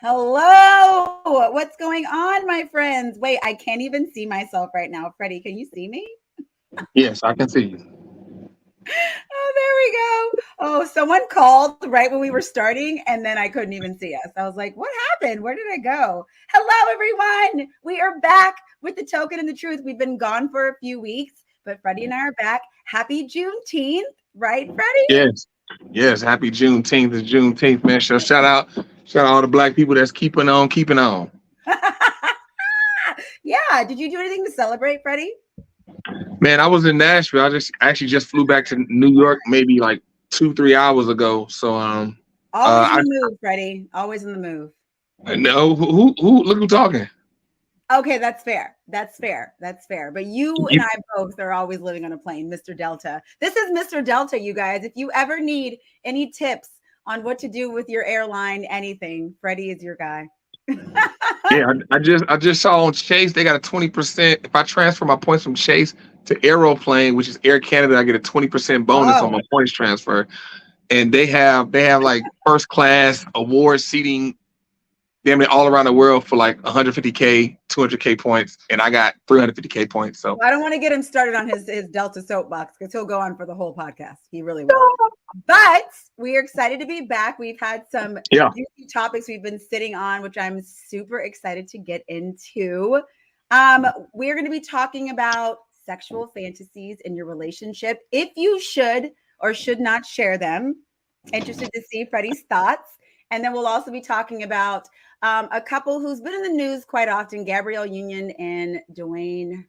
Hello. What's going on, my friends? Wait, I can't even see myself right now. Freddie, can you see me? Yes, I can see you. Oh, there we go. Oh, someone called right when we were starting, and then I couldn't even see us. I was like, what happened? Where did I go? Hello, everyone. We are back with the token and the truth. We've been gone for a few weeks, but Freddie and I are back. Happy Juneteenth, right, Freddie? Yes, yes. Happy Juneteenth is Juneteenth, man. So shout out all the black people that's keeping on, keeping on. Yeah. Did you do anything to celebrate, Freddie? Man, I was in Nashville. I just actually just flew back to New York maybe like 2, 3 hours ago. So Always in I the move, Freddie. Always in the move. no who look who talking. Okay, that's fair. That's fair. That's fair. But you and You- I both are always living on a plane, Mr. Delta. This is Mr. Delta, you guys. If you ever need any tips on what to do with your airline, anything, Freddie is your guy. yeah, I just saw on Chase they got a 20%. If I transfer my points from Chase to Aeroplane, which is Air Canada, I get a 20% bonus on Oh, my points transfer. And they have like first class award seating damn near all around the world for like 150K, 200K points, and I got 350K points. So well, I don't want to get him started on his Delta soapbox because he'll go on for the whole podcast. He really will. But we are excited to be back. We've had some yeah, juicy topics we've been sitting on, which I'm super excited to get into. We're going to be talking about sexual fantasies in your relationship, if you should or should not share them. Interested to see Freddie's thoughts. And then we'll also be talking about a couple who's been in the news quite often, Gabrielle Union and Dwyane.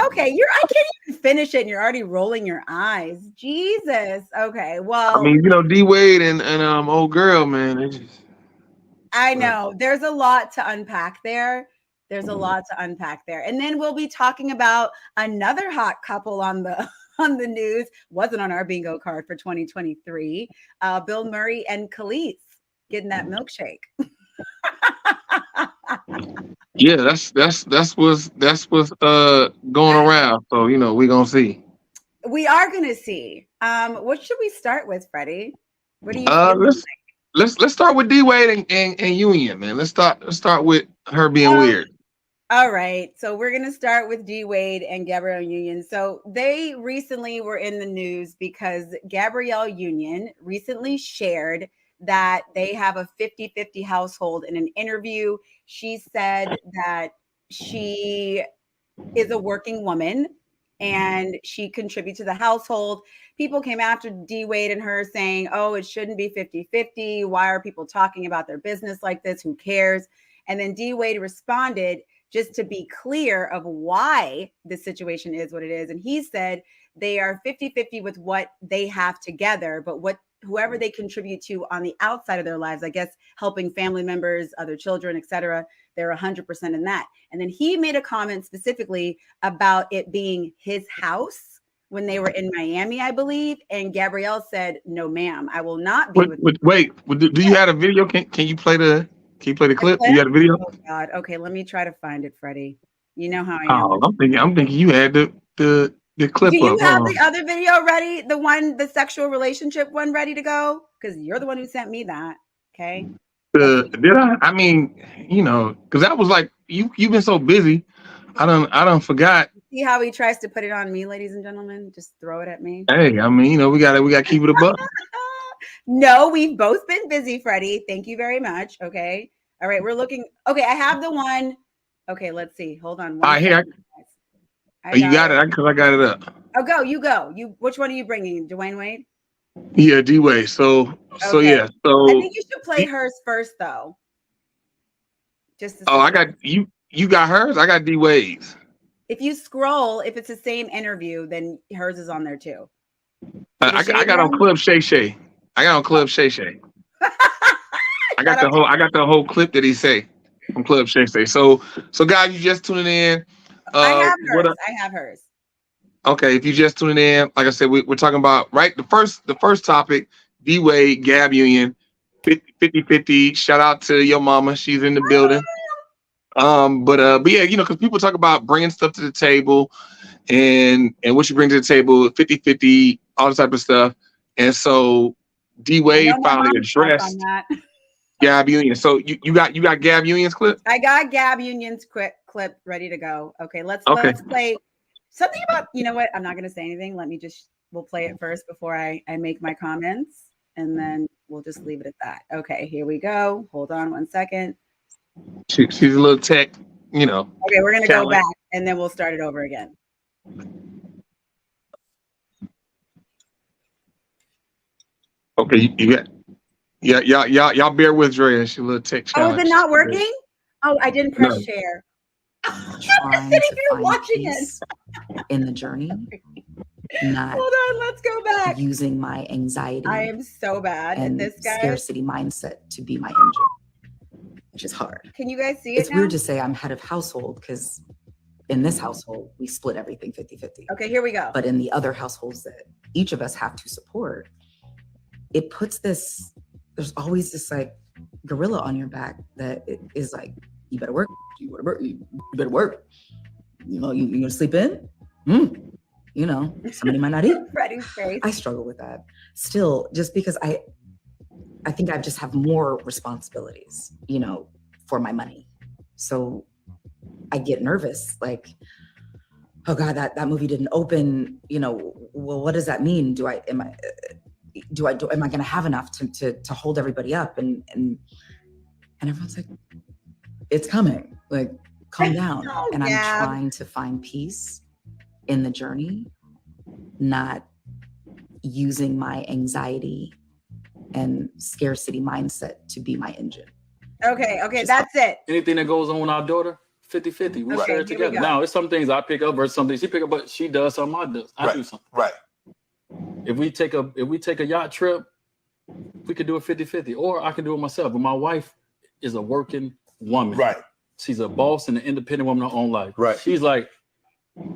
Okay, I can't even finish it and you're already rolling your eyes. Jesus. Okay. I Well, mean, D Wade and old girl, man, they just. I But know there's a lot to unpack there. There's a lot to unpack there. And then we'll be talking about another hot couple on the on the news. Wasn't on our bingo card for 2023. Bill Murray and Khalees getting that milkshake. yeah, that's what's going around. So we gonna see. We are gonna see. What should we start with, Freddie? What do you Uh, feel? let's let's start with D Wade and Union, man. Let's start with her being Um, weird. All right. So we're going to start with D Wade and Gabrielle Union. So they recently were in the news because Gabrielle Union recently shared that they have a 50-50 household. In an interview, she said that she is a working woman and she contributes to the household. People came after D Wade and her saying, oh, it shouldn't be 50-50. Why are people talking about their business like this? Who cares? And then D Wade responded, just to be clear of why the situation is what it is. And he said they are 50-50 with what they have together, but whoever they contribute to on the outside of their lives, I guess helping family members, other children, etc., they're 100% in that. And then he made a comment specifically about it being his house when they were in Miami, I believe. And Gabrielle said, no, ma'am, I will not be with Wait, do you have a video? Can you play the the clip? Do clip. you have a video? Oh God. Okay, let me try to find it, Freddie. You know how I am. Oh, I'm thinking you had the Do clip you up. Hold have on. the other video ready? The sexual relationship one ready to go? Because you're the one who sent me that. Okay. Let's see. Did I? I mean, because that was like you've been so busy. I don't forgot. See how he tries to put it on me, ladies and gentlemen? Just throw it at me. Hey, I mean, we gotta keep it above. No, we've both been busy, Freddie. Thank you very much. Okay. All right. We're looking. Okay. I have the one. Okay. Let's see. Hold on All one right, second. here, I you got got it. it because I got it up. Oh, go. You go. Which one are you bringing? Dwyane Wade? Yeah, D Way. So Okay. yeah. I So think you should play hers first, though. Just to I see. got you. You got hers. I got D Wade's. If you scroll, if it's the same interview, then hers is on there too. See the I shade got on one? Club Shay Shay. I got on Club Shay Shay. I got Shout the out to whole I got the whole clip that he say from Club Shay Shay. So guys, you just tuning in. I have What hers. I have hers. Okay, if you just tuning in, like I said, we're talking about right the first topic, D Wade, Gab Union, 50-50. Shout out to your mama, she's in the building. But yeah, because people talk about bringing stuff to the table and what you bring to the table, 50-50, all this type of stuff. And so D I know Wade my finally mom's thoughts on addressed. that. Gab Union. So you got Gab Union's clip? I got Gab Union's clip ready to go. Okay, let's play something about, you know what? I'm not gonna say anything. We'll play it first before I make my comments, and then we'll just leave it at that. Okay, here we go. Hold on 1 second. She's a little tech, you know. Okay, we're gonna go back and then we'll start it over again. Okay, you got y'all bear with Drea. She's a little tech challenge. Oh, is it not working? Oh, I didn't press share. Trying to find peace in the journey, not hold on, let's go back. Using my anxiety. I am so bad at this, guy. Scarcity mindset to be my engine, which is hard. Can you guys see it? It's weird to say I'm head of household because in this household we split everything 50-50. Okay, here we go. But in the other households that each of us have to support, it puts this. There's always this like gorilla on your back that is like, you better work. You better work. You know, you gonna sleep in? You know, somebody might not eat. Freddie's face. I struggle with that still, just because I think I just have more responsibilities, you know, for my money. So I get nervous, like, oh God, that movie didn't open. You know, well, what does that mean? Am I gonna have enough to hold everybody up? And everyone's like, it's coming. Like, calm down. And I'm trying to find peace in the journey, not using my anxiety and scarcity mindset to be my engine. Okay, that's it. Anything that goes on with our daughter, 50-50. We share it together. Now, it's some things I pick up versus something she pick up, but she does something I do something. Right. If we take a yacht trip, we could do it 50-50, or I can do it myself. But my wife is a working woman. Right. She's a boss and an independent woman in her own life. Right. She's like,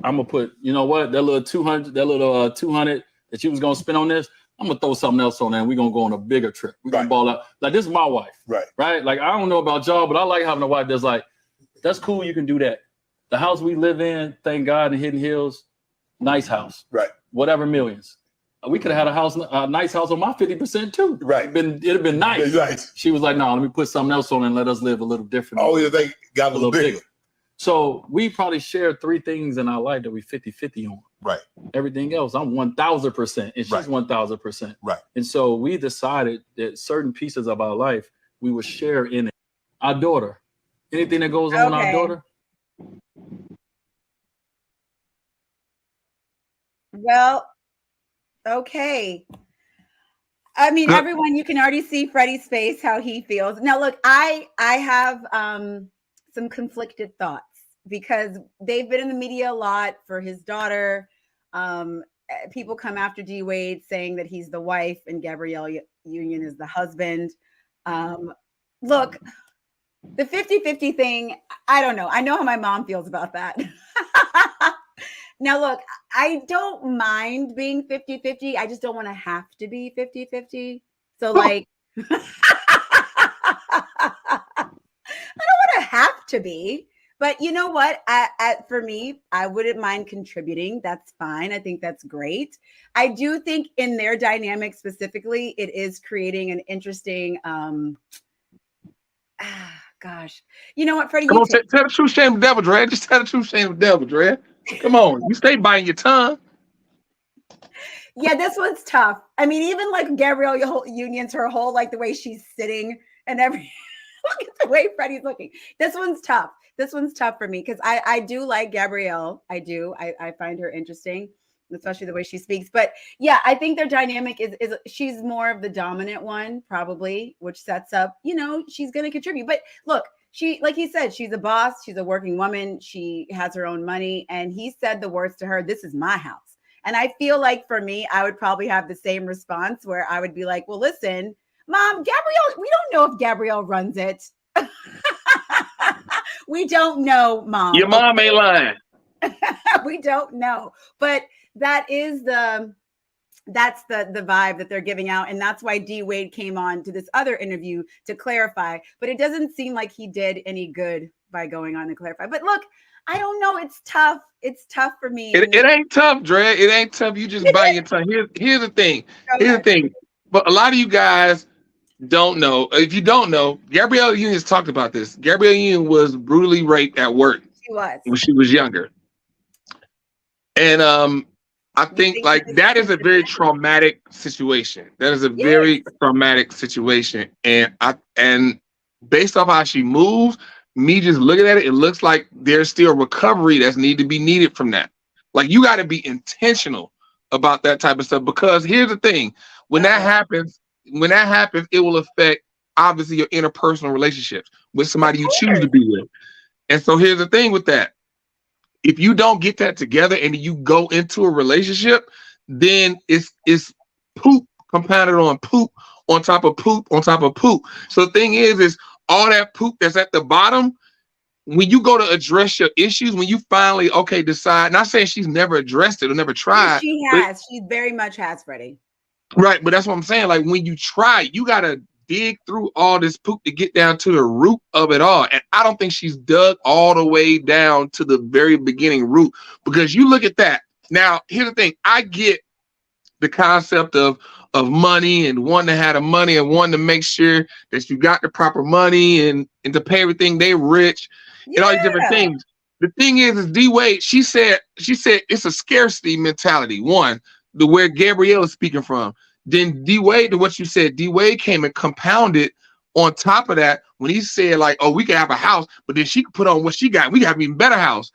I'm gonna put, you know what, that little 200 that she was gonna spend on this, I'm gonna throw something else on there and we're gonna go on a bigger trip. We're gonna ball out. Like, this is my wife. Right. Like, I don't know about y'all, but I like having a wife that's like, that's cool, you can do that. The house we live in, thank God, in Hidden Hills, nice house. Right. Whatever millions. We could have had a nice house on my 50% too. Right. It'd have been nice. Right. She was like, no, let me put something else on and let us live a little different. Oh, yeah, they got a little bigger. So we probably share 3 things in our life that we 50-50 on. Right. Everything else, I'm 1,000% and she's 1,000%. Right. And so we decided that certain pieces of our life we would share in it. Our daughter, anything that goes on with our daughter. Well, okay. I mean, everyone, you can already see Freddie's face, how he feels. Now, look, I have some conflicted thoughts because they've been in the media a lot for his daughter. People come after D Wade saying that he's the wife and Gabrielle Union is the husband. Look, the 50-50 thing, I don't know. I know how my mom feels about that. Now, look, I don't mind being 50-50. I just don't want to have to be 50-50. So, like, I don't want to have to be. But you know what? For me, I wouldn't mind contributing. That's fine. I think that's great. I do think in their dynamic specifically, it is creating an interesting, gosh. You know what, Freddie? Come on, tell the truth, shame the devil, Dre. Just tell the truth, shame the devil, Dre. Come on. You stay biting your tongue. Yeah, this one's tough. I mean, even like Gabrielle Union's, her whole, like the way she's sitting and look at the way Freddie's looking. This one's tough. This one's tough for me because I do like Gabrielle. I do. I find her interesting, especially the way she speaks. But yeah, I think their dynamic is she's more of the dominant one, probably, which sets up, you know, she's going to contribute. But look, she, like he said, she's a boss. She's a working woman. She has her own money. And he said the words to her, this is my house. And I feel like for me, I would probably have the same response where I would be like, well, listen, Mom, Gabrielle, we don't know if Gabrielle runs it. We don't know, Mom. Your mom ain't lying. We don't know. But that is that's the vibe that they're giving out. And that's why D Wade came on to this other interview to clarify. But it doesn't seem like he did any good by going on to clarify. But look, I don't know. It's tough. It's tough for me. It ain't tough, Dre. It ain't tough. You just bite your tongue. Here's the thing. Here's the thing. But a lot of you guys, don't know, if you don't know, Gabrielle Union has talked about this. Gabrielle Union was brutally raped at work when she was younger. And I think like that is a very traumatic situation. That is a very traumatic situation. And based off how she moves, me just looking at it, it looks like there's still recovery that's needed from that. Like you got to be intentional about that type of stuff, because here's the thing: when that happens, it will affect obviously your interpersonal relationships with somebody you choose to be with. And so here's the thing with that: if you don't get that together and you go into a relationship, then it's poop compounded on poop on top of poop on top of poop. So the thing is all that poop that's at the bottom, when you go to address your issues, when you finally decide, not saying she's never addressed it or never tried. She has. She very much has, Freddie. Right, but that's what I'm saying. Like when you try, you gotta dig through all this poop to get down to the root of it all. And I don't think she's dug all the way down to the very beginning root, because you look at that. Now, here's the thing. I get the concept of money and wanting to have the money and wanting to make sure that you got the proper money and to pay everything. They rich and all these different things. The thing is D-Wade, she said it's a scarcity mentality. One, the where Gabrielle is speaking from. Then D-Wade, to what you said, D-Wade came and compounded on top of that when he said, like, oh, we can have a house, but then she could put on what she got. We got an even better house.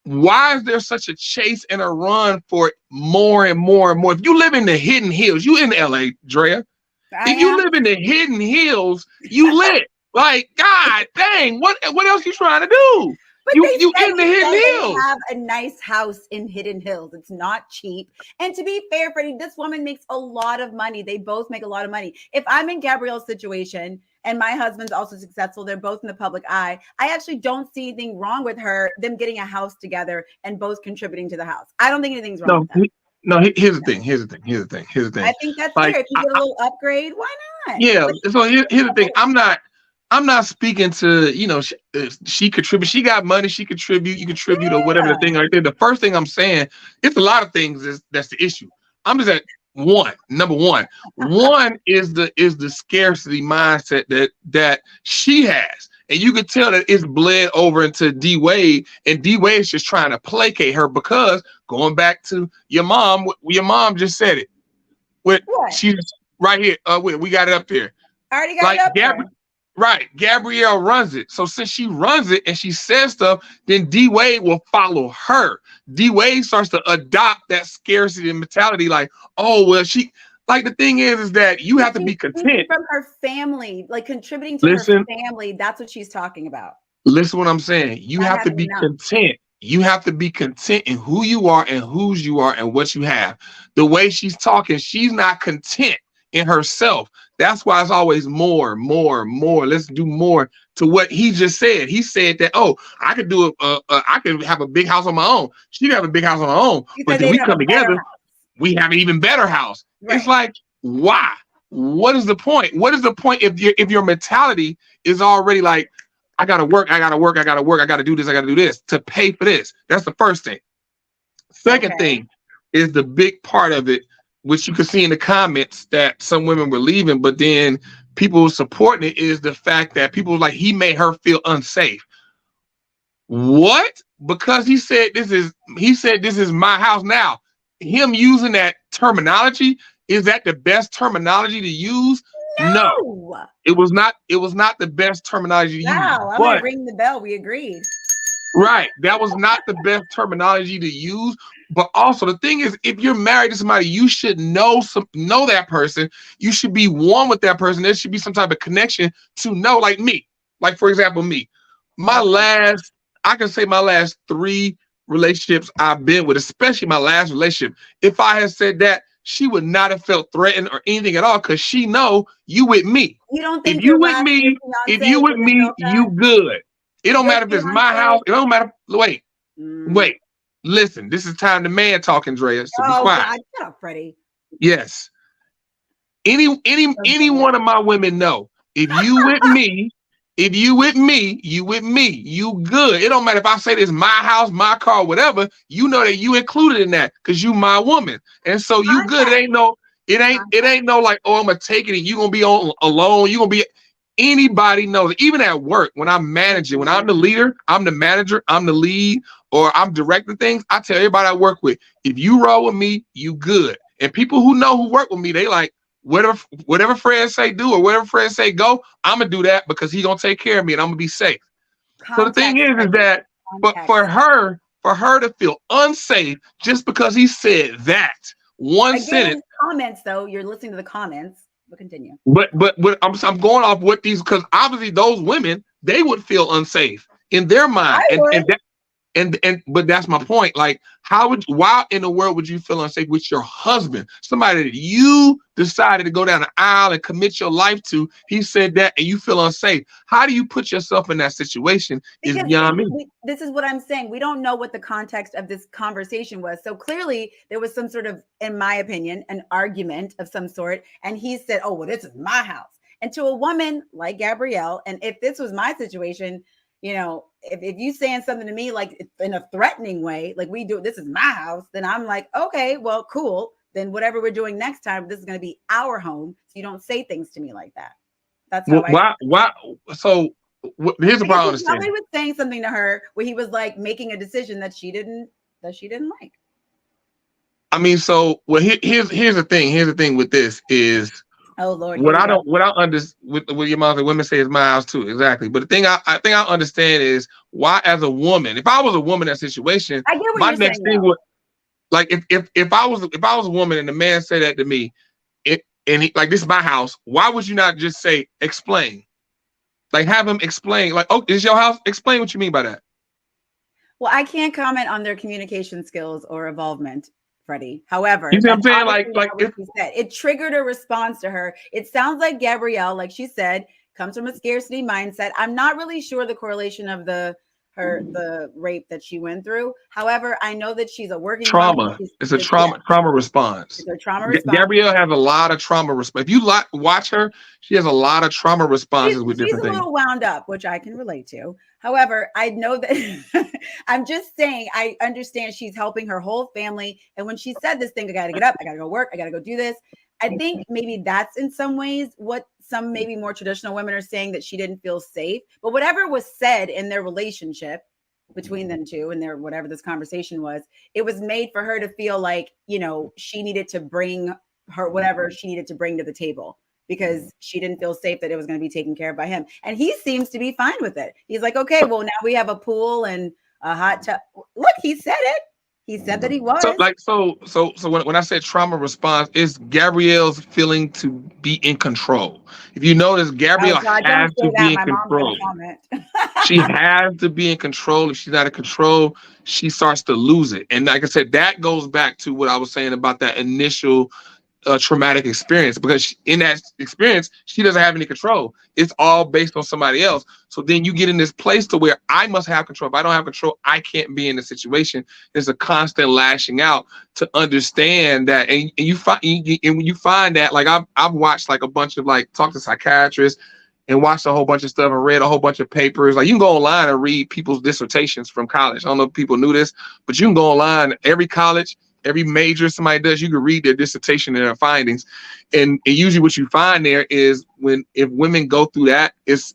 Why is there such a chase and a run for more and more and more? If you live in the hidden hills, you in LA, Drea. If you live in the hidden hills, you lit. Like, God dang, what else you trying to do? But you in the Hidden Hills. They have a nice house in Hidden Hills. It's not cheap. And to be fair, Freddie, this woman makes a lot of money. They both make a lot of money. If I'm in Gabrielle's situation and my husband's also successful, they're both in the public eye, I actually don't see anything wrong with them getting a house together and both contributing to the house. I don't think anything's wrong with that. No, here's the thing. Here's the thing. I think that's fair. If you get a little upgrade, why not? Yeah. So here's the thing. I'm not speaking to, she contribute. She got money. She contribute. You contribute or whatever the thing right there. The first thing I'm saying, it's a lot of things that's the issue. I'm just at one. Number one. One is the scarcity mindset that she has. And you can tell that it's bled over into D-Wade, and D-Wade's just trying to placate her, because going back to your mom just said it. She's right here. We got it up there. I already got it up there. Right, Gabrielle runs it. So since she runs it and she says stuff, then D-Wade will follow her. D-Wade starts to adopt that scarcity mentality, like, oh, well, the thing is that you have to be content. From her family, like contributing to her family, that's what she's talking about. Listen what I'm saying. You have to be content. You have to be content in who you are and whose you are and what you have. The way she's talking, she's not content in herself. That's why it's always more. Let's do more. To what he just said. He said that, oh, I could do I could have a big house on my own. She could have a big house on her own. But then we come together, we have an even better house. Right. It's like, why? What is the point? What is the point if your mentality is already like, I gotta work, I gotta do this to pay for this? That's the first thing. Second thing is the big part of it, which you can see in the comments that some women were leaving, but then people supporting it, is the fact that people like, he made her feel unsafe. What? Because he said this is my house. Now, him using that terminology, is that the best terminology to use? No. It was not the best terminology to use. Wow, I'm gonna ring the bell. We agreed. Right. That was not the best terminology to use. But also the thing is, if you're married to somebody, you should know that person. You should be one with that person. There should be some type of connection to know, like me. Like, for example, me. I can say my last 3 relationships I've been with, especially my last relationship, if I had said that, she would not have felt threatened or anything at all, because she know you with me. You don't think if you with me, you good. It don't matter if it's my house. It don't matter. Wait. Listen, this is time to man talking, Drea. So be quiet. God, shut up, Freddie. Yes. Any one of my women know, if you with me, you with me, you good. It don't matter if I say this my house, my car, whatever. You know that you included in that, because you my woman, and so you good. It It ain't no like, oh, I'm gonna take it and you gonna be on alone. You gonna be anybody knows. Even at work, when I'm managing, when I'm the leader, I'm the manager, I'm the lead, or I'm directing things. I tell everybody I work with, if you roll with me, you good. And people who know who work with me, they like whatever Fred say do or whatever Fred say go. I'm gonna do that because he gonna take care of me and I'm gonna be safe. So the thing is that, but for her to feel unsafe just because he said that one sentence. Comments though, you're listening to the comments. But continue. But I'm going off what these, because obviously those women, they would feel unsafe in their mind, but that's my point. Like, why in the world would you feel unsafe with your husband, somebody that you decided to go down the aisle and commit your life to? He said that, and you feel unsafe. How do you put yourself in that situation? Is beyond me. This is what I'm saying. We don't know what the context of this conversation was. So clearly, there was some sort of, in my opinion, an argument of some sort. And he said, "Oh, well, this is my house." And to a woman like Gabrielle, and if this was my situation, you know, if you saying something to me like in a threatening way, like we do, this is my house, then I'm like, okay, well, cool. Then whatever we're doing next time, this is going to be our home. So you don't say things to me like that. That's how why? So here's the problem. Somebody was saying something to her where he was like making a decision that she didn't like. I mean, so here's the thing. Here's the thing with this is, oh Lord, what I understand with your mom and women say is my house too, exactly. But the thing I think I understand is why, as a woman, if I was a woman in that situation, I get what my you're next saying, thing though. would, like, if I was a woman and the man said that to me, and he, like, this is my house, why would you not just say explain? Like, have him explain, like, oh, this is your house? Explain what you mean by that. Well, I can't comment on their communication skills or involvement, Freddie. However, you see what I'm saying? Like it triggered a response to her. It sounds like Gabrielle, like she said, comes from a scarcity mindset. I'm not really sure the correlation of the rape that she went through. However, I know that she's a working trauma. It's a trauma response. It's a trauma response. Gabrielle has a lot of trauma response. If you watch her, she has a lot of trauma responses with different things. She's a little wound up, which I can relate to. However, I know that I'm just saying, I understand she's helping her whole family. And when she said this thing, I got to get up, I got to go work, I got to go do this. I think maybe that's in some ways what some maybe more traditional women are saying, that she didn't feel safe. But whatever was said in their relationship between them two and their whatever this conversation was, it was made for her to feel like, you know, she needed to bring her whatever she needed to bring to the table, because she didn't feel safe that it was going to be taken care of by him. And he seems to be fine with it. He's like, okay, well, now we have a pool and a hot tub. Look, he said it. He said that he was. So when I said trauma response, it's Gabrielle's feeling to be in control. If you notice, Gabrielle has to be in control. She has to be in control. If she's not in control, she starts to lose it. And like I said, that goes back to what I was saying about that initial traumatic experience, because in that experience, she doesn't have any control. It's all based on somebody else. So then you get in this place to where I must have control. If I don't have control, I can't be in the situation. There's a constant lashing out to understand that. And you when you find that, like I've watched like a bunch of, like, talk to psychiatrists and watched a whole bunch of stuff and read a whole bunch of papers. Like, you can go online and read people's dissertations from college. I don't know if people knew this, but you can go online, every college, every major somebody does, you can read their dissertation and their findings. And usually what you find there is if women go through that, it's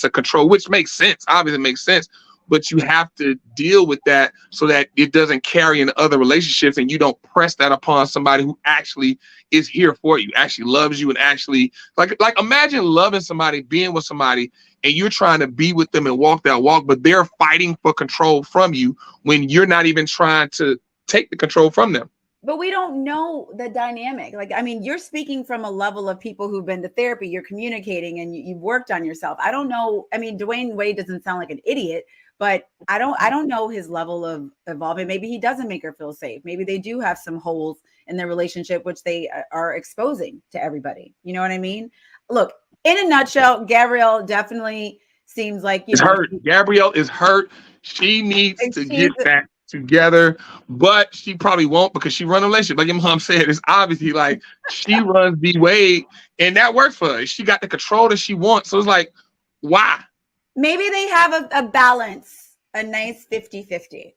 a control, which makes sense. Obviously it makes sense, but you have to deal with that so that it doesn't carry into other relationships, and you don't press that upon somebody who actually is here for you, actually loves you, and actually like imagine loving somebody, being with somebody, and you're trying to be with them and walk that walk, but they're fighting for control from you when you're not even trying to take the control from them. But we don't know the dynamic. Like, I mean, you're speaking from a level of people who've been to therapy, you're communicating, and you've worked on yourself. I don't know. I mean, Dwyane Wade doesn't sound like an idiot, but I don't know his level of involvement. Maybe he doesn't make her feel safe. Maybe they do have some holes in their relationship, which they are exposing to everybody. You know what I mean? Look, in a nutshell, Gabrielle definitely seems like, you know, hurt. Gabrielle is hurt. She needs to get back together, but she probably won't, because she runs a relationship. Like your mom said, it's obviously like she runs Dwyane, and that works for her. She got the control that she wants. So it's like, why? Maybe they have a balance, a nice 50-50.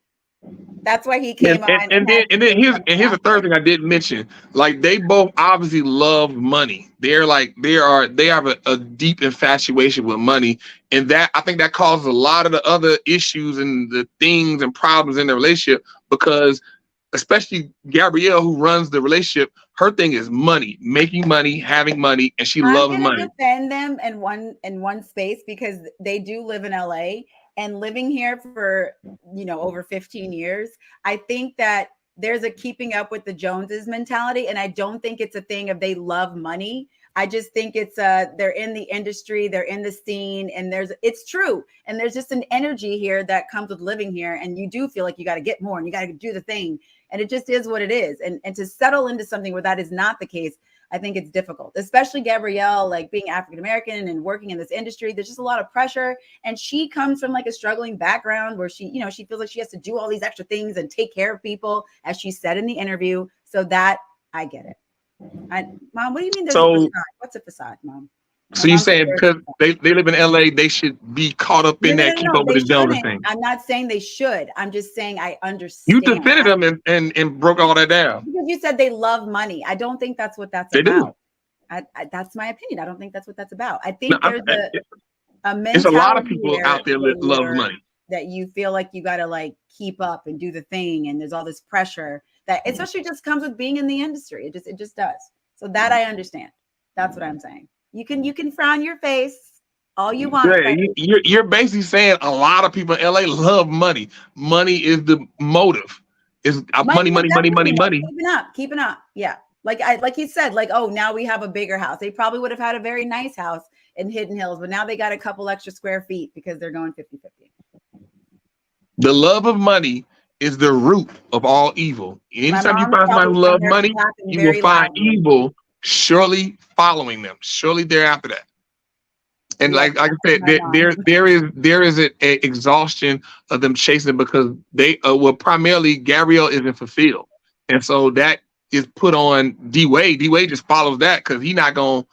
That's why he came on. And then here's the third thing I didn't mention. Like, they both obviously love money. They have a deep infatuation with money, and that, I think, that causes a lot of the other issues and the things and problems in the relationship, because especially Gabrielle, who runs the relationship, her thing is money, making money, having money, and she loves money. I'm gonna defend them in one space, because they do live in LA, and living here for, over 15 years, I think that there's a keeping up with the Joneses mentality, and I don't think it's a thing of they love money. I just think it's they're in the industry, they're in the scene, and it's true. And there's just an energy here that comes with living here, and you do feel like you got to get more and you got to do the thing. And it just is what it is. And to settle into something where that is not the case, I think it's difficult, especially Gabrielle, like being African-American and working in this industry. There's just a lot of pressure. And she comes from like a struggling background where she feels like she has to do all these extra things and take care of people, as she said in the interview. So that, I get it. Mom, what do you mean there's a facade? What's a facade, Mom? So you're saying because they live in LA, they should be caught up in that keep up with the Jonas thing? I'm not saying they should. I'm just saying I understand. You defended them and broke all that down. Because you said they love money. I don't think that's what that's about. That's my opinion. I don't think that's what that's about. I think there's a mentality. There's a lot of people out there that love money. That you feel like you got to like keep up and do the thing, and there's all this pressure that especially just comes with being in the industry. It just does. So that I understand. That's what I'm saying. You can frown your face all you want. Yeah, you're basically saying a lot of people in LA love money. Money is the motive. It's money. Keeping up. Yeah. Like he said, like, oh, now we have a bigger house. They probably would have had a very nice house in Hidden Hills, but now they got a couple extra square feet because they're going 50-50. The love of money is the root of all evil. Anytime you find somebody who loves money, you will find evil shortly following them, shortly thereafter that. And like I said, there is an exhaustion of them chasing, because they primarily Gabrielle isn't fulfilled, and so that is put on D Wade. D Wade just follows that, because he's not gonna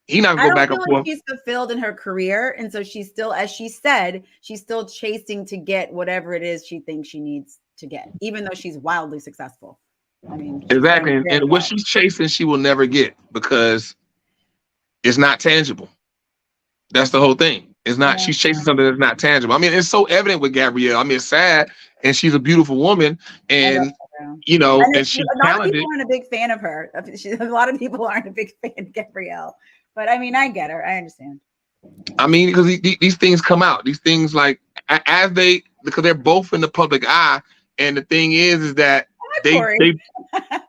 go back and forth. She's fulfilled in her career, and so she's still, as she said, she's still chasing to get whatever it is she thinks she needs to get, even though she's wildly successful. I mean, exactly. And what she's chasing, she will never get, because it's not tangible. That's the whole thing. It's not, she's chasing something that's not tangible. I mean, it's so evident with Gabrielle. I mean, it's sad, and she's a beautiful woman, and and she's talented. People aren't a big fan of her. A lot of people aren't a big fan of Gabrielle, but I mean, I get her. I understand. I mean, because these things come out. These things, like, because they're both in the public eye, and the thing is that they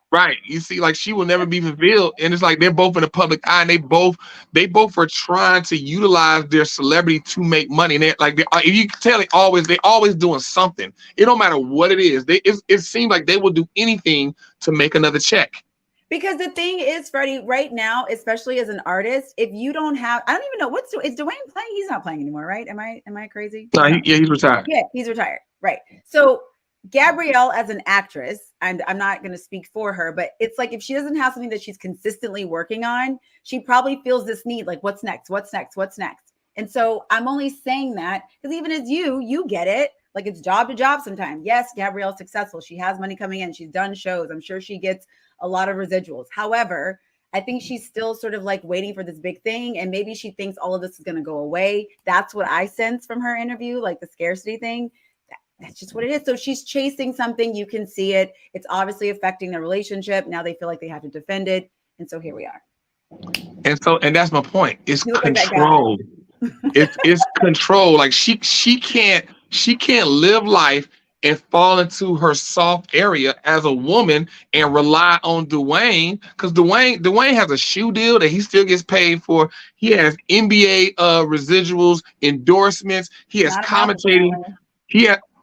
right. You see, like, she will never be fulfilled, and it's like they're both in the public eye, and they both are trying to utilize their celebrity to make money. And if you can tell, they always doing something. It don't matter what it is. It seems like they will do anything to make another check. Because the thing is, Freddie, right now, especially as an artist, if you don't have, I don't even know is Dwyane playing? He's not playing anymore, right? Am I crazy? No, he's retired. Yeah, he's retired. Right. So Gabrielle, as an actress, and I'm not going to speak for her, but it's like, if she doesn't have something that she's consistently working on, she probably feels this need, like, what's next? And so I'm only saying that because even as you get it, like, it's job to job sometimes. Yes, Gabrielle's successful. She has money coming in. She's done shows. I'm sure she gets a lot of residuals. However, I think she's still sort of like waiting for this big thing. And maybe she thinks all of this is going to go away. That's what I sense from her interview, like the scarcity thing. That's just what it is. So she's chasing something. You can see it. It's obviously affecting their relationship. Now they feel like they have to defend it. And so here we are. And that's my point. It's control. It's control. Like, she can't live life and fall into her soft area as a woman and rely on Dwyane, because Dwyane has a shoe deal that he still gets paid for. He has NBA residuals, endorsements. He has commentating.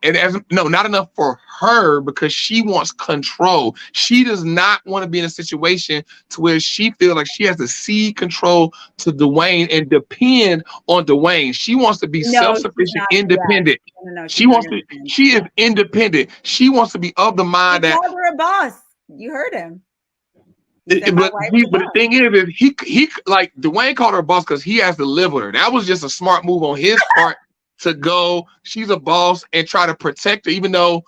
Not enough for her, because she wants control. She does not want to be in a situation to where she feels like she has to cede control to Dwyane and depend on Dwyane. She wants to be self-sufficient, independent. No, she is independent. She wants to be of the mind that called her a boss. You heard him. But the thing is he like, Dwyane called her a boss because he has to live with her. That was just a smart move on his part. To go, she's a boss, and try to protect her, even though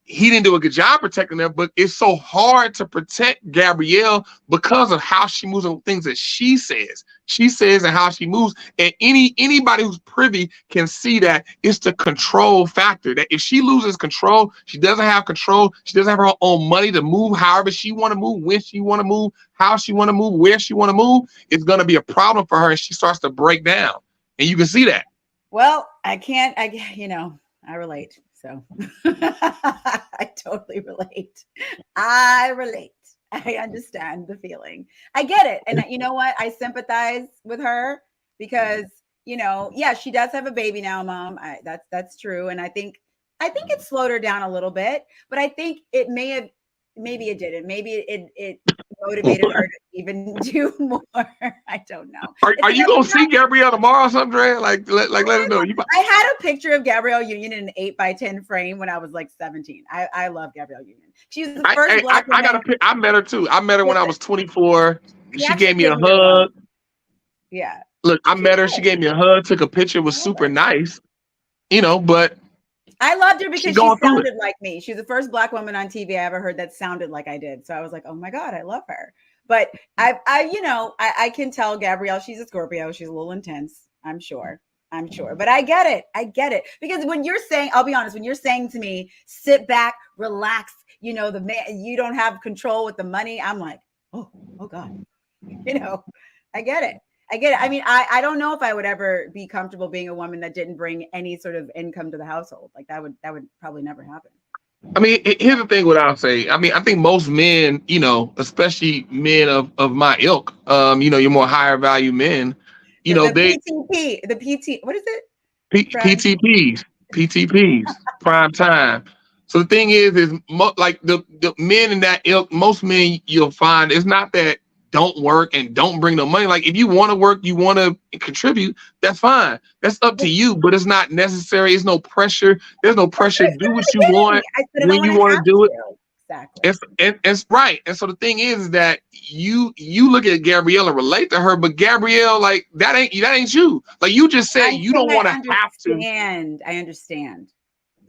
he didn't do a good job protecting her, but it's so hard to protect Gabrielle because of how she moves and things that she says. She says and how she moves. And anybody who's privy can see that it's the control factor. That if she loses control, she doesn't have control. She doesn't have her own money to move however she want to move, when she want to move, how she want to move, where she want to move. It's going to be a problem for her, and she starts to break down. And you can see that. Well, I relate. So I totally relate. I understand the feeling. I get it. And you know what? I sympathize with her because, yeah, she does have a baby now, Mom. That's true. And I think it slowed her down a little bit, but I think maybe it didn't. Maybe it motivated her to even do more. I don't know. Are you gonna see Gabrielle tomorrow or something, Dre? Like let us know. I had a picture of Gabrielle Union in an 8x10 frame when I was like 17. I love Gabrielle Union. She's the first Black woman. I met her too. I met her when I was 24. She gave me a hug. Yeah. Look, I met her. She gave me a hug. Took a picture. Was super nice. But I loved her because she sounded like me. She's the first Black woman on TV I ever heard that sounded like I did. So I was like, oh my God, I love her. But I can tell Gabrielle, she's a Scorpio. She's a little intense. I'm sure. But I get it. Because when you're saying, I'll be honest, when you're saying to me, sit back, relax, the man, you don't have control with the money. I'm like, oh God, I get it. I mean, I don't know if I would ever be comfortable being a woman that didn't bring any sort of income to the household. Like that would probably never happen. I mean, here's the thing. What I'll say. I mean, I think most men, especially men of my ilk, your more higher value men, the PT, what is it? PTPs, prime time. So the thing is like the men in that ilk, most men you'll find it's not that don't work and don't bring no money. Like if you want to work, you want to contribute, that's fine. That's up to you, but it's not necessary. It's no pressure. There's no pressure. Do what you want when you want to do it. Exactly. It's right. And so the thing is that you look at Gabrielle and relate to her, but Gabrielle, like that ain't you. Like you just said, you don't want to have to. I understand.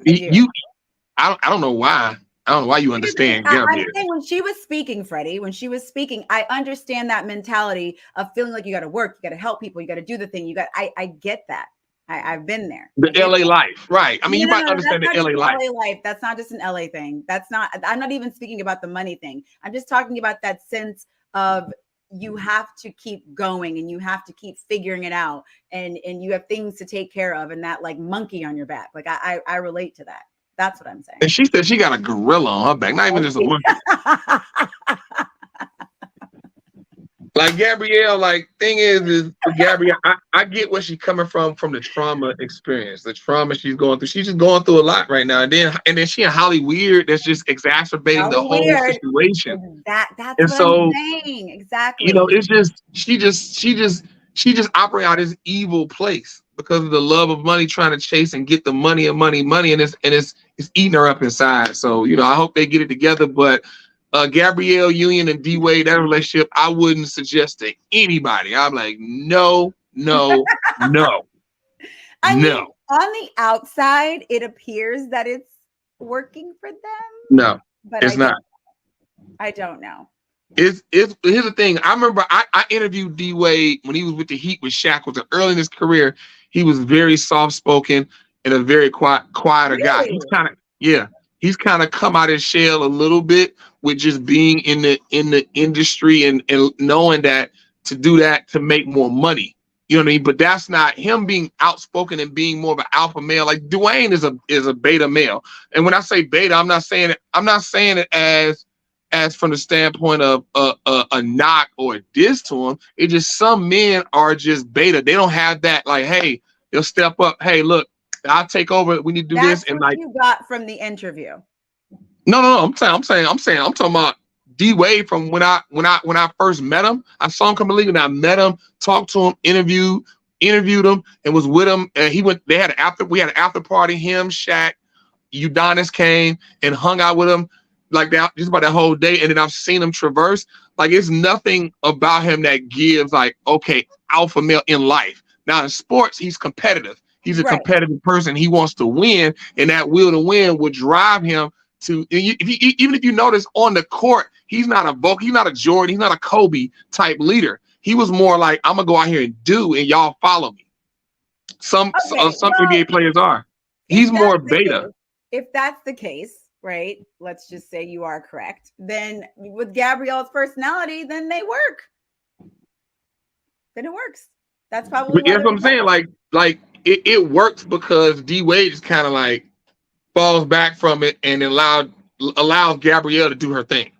I don't know why. I don't know why you understand. I'm saying when she was speaking, Freddie, I understand that mentality of feeling like you got to work, you got to help people, you got to do the thing. I get that. I've been there. The LA life, right? I mean, you might understand the LA life. That's not just an LA thing. I'm not even speaking about the money thing. I'm just talking about that sense of you have to keep going and you have to keep figuring it out, and you have things to take care of, and that like monkey on your back. Like I relate to that. That's what I'm saying. And she said she got a gorilla on her back, not even just a monkey. Like Gabrielle, like thing is Gabrielle, I get where she's coming from the trauma experience, the trauma she's going through. She's just going through a lot right now. And then she and Holly Weird that's just exacerbating the whole situation. That's what I'm saying. Exactly. It's just she just operates out of this evil place because of the love of money, trying to chase and get the money, and it's eating her up inside. So, I hope they get it together. But Gabrielle Union and D Wade, that relationship, I wouldn't suggest to anybody. I'm like, no. I mean, on the outside, it appears that it's working for them. No, but it's not. I don't know. Here's the thing. I remember I interviewed D Wade when he was with the Heat with Shaq. Was early in his career. He was very soft spoken and a very quieter guy. He's kind of come out of his shell a little bit with just being in the industry and knowing that to do that to make more money. You know what I mean? But that's not him being outspoken and being more of an alpha male. Like Dwyane is a beta male. And when I say beta, I'm not saying it as from the standpoint of a knock or a diss to him. It's just some men are just beta. They don't have that like, hey, they'll step up. Hey, look, I'll take over. We need to do this. And like you got from the interview. No. I'm talking about D Wade from when I first met him. I saw him come to the league and I met him, talked to him, interviewed him, and was with him. And we had an after party. Him, Shaq, Udonis came and hung out with him like that just about that whole day. And then I've seen him traverse. Like it's nothing about him that gives like, okay, alpha male in life. Now in sports, he's competitive. He's a competitive person. He wants to win, and that will to win would drive him to, even if you notice on the court, he's not a vocal, he's not a Jordan, he's not a Kobe type leader. He was more like, I'm gonna go out here and do, and y'all follow me. Some NBA players are. He's more beta. If that's the case, right? Let's just say you are correct. Then with Gabrielle's personality, then they work. Then it works. That's probably what I'm saying. Like it works because D Wade just kind of like falls back from it and allows Gabrielle to do her thing.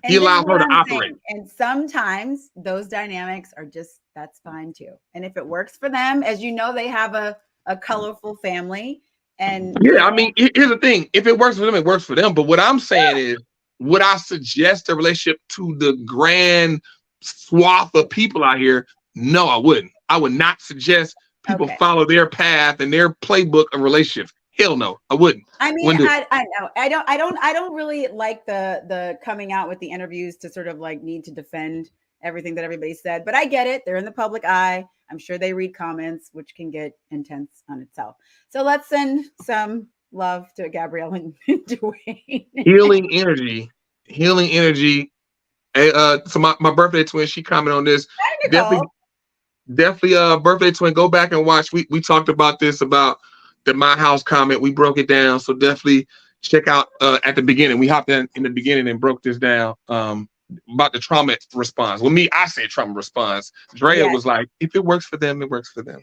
And he allows her to operate. And sometimes those dynamics are just, that's fine too. And if it works for them, as you know, they have a colorful family. And yeah, I mean, here's the thing. If it works for them, it works for them. But what I'm saying is, would I suggest a relationship to the grand swath of people out here? No, I wouldn't. I would not suggest people follow their path and their playbook of relationships. Hell no, I wouldn't. I mean, I know. I don't really like the coming out with the interviews to sort of like need to defend everything that everybody said, but I get it. They're in the public eye. I'm sure they read comments, which can get intense on itself. So let's send some love to Gabrielle and Dwyane. Healing energy. So my birthday twin, she commented on this. Definitely birthday twin, go back and watch. We talked about this, about the My House comment. We broke it down. So definitely check out at the beginning. We hopped in the beginning and broke this down about the trauma response. Well, I said trauma response. Drea was like, if it works for them, it works for them.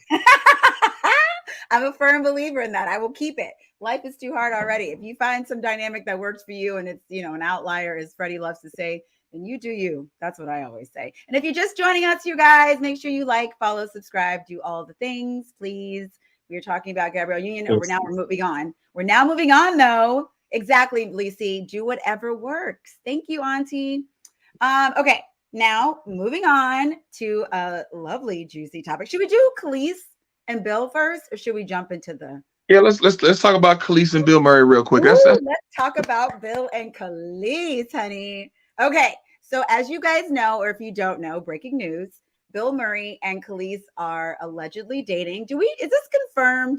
I'm a firm believer in that. I will keep it. Life is too hard already. If you find some dynamic that works for you and it's, an outlier, as Freddie loves to say, then you do you. That's what I always say. And if you're just joining us, you guys, make sure you like, follow, subscribe, do all the things, please. We were talking about Gabrielle Union. We're moving on. We're now moving on, though. Exactly, Lacey. Do whatever works. Thank you, Auntie. Okay, now moving on to a lovely, juicy topic. Should we do Khalees and Bill first, or should we jump into the? Yeah, let's talk about Khalees and Bill Murray real quick. Let's talk about Bill and Khalees, honey. Okay, so as you guys know, or if you don't know, breaking news: Bill Murray and Khalees are allegedly dating. Is this confirmed?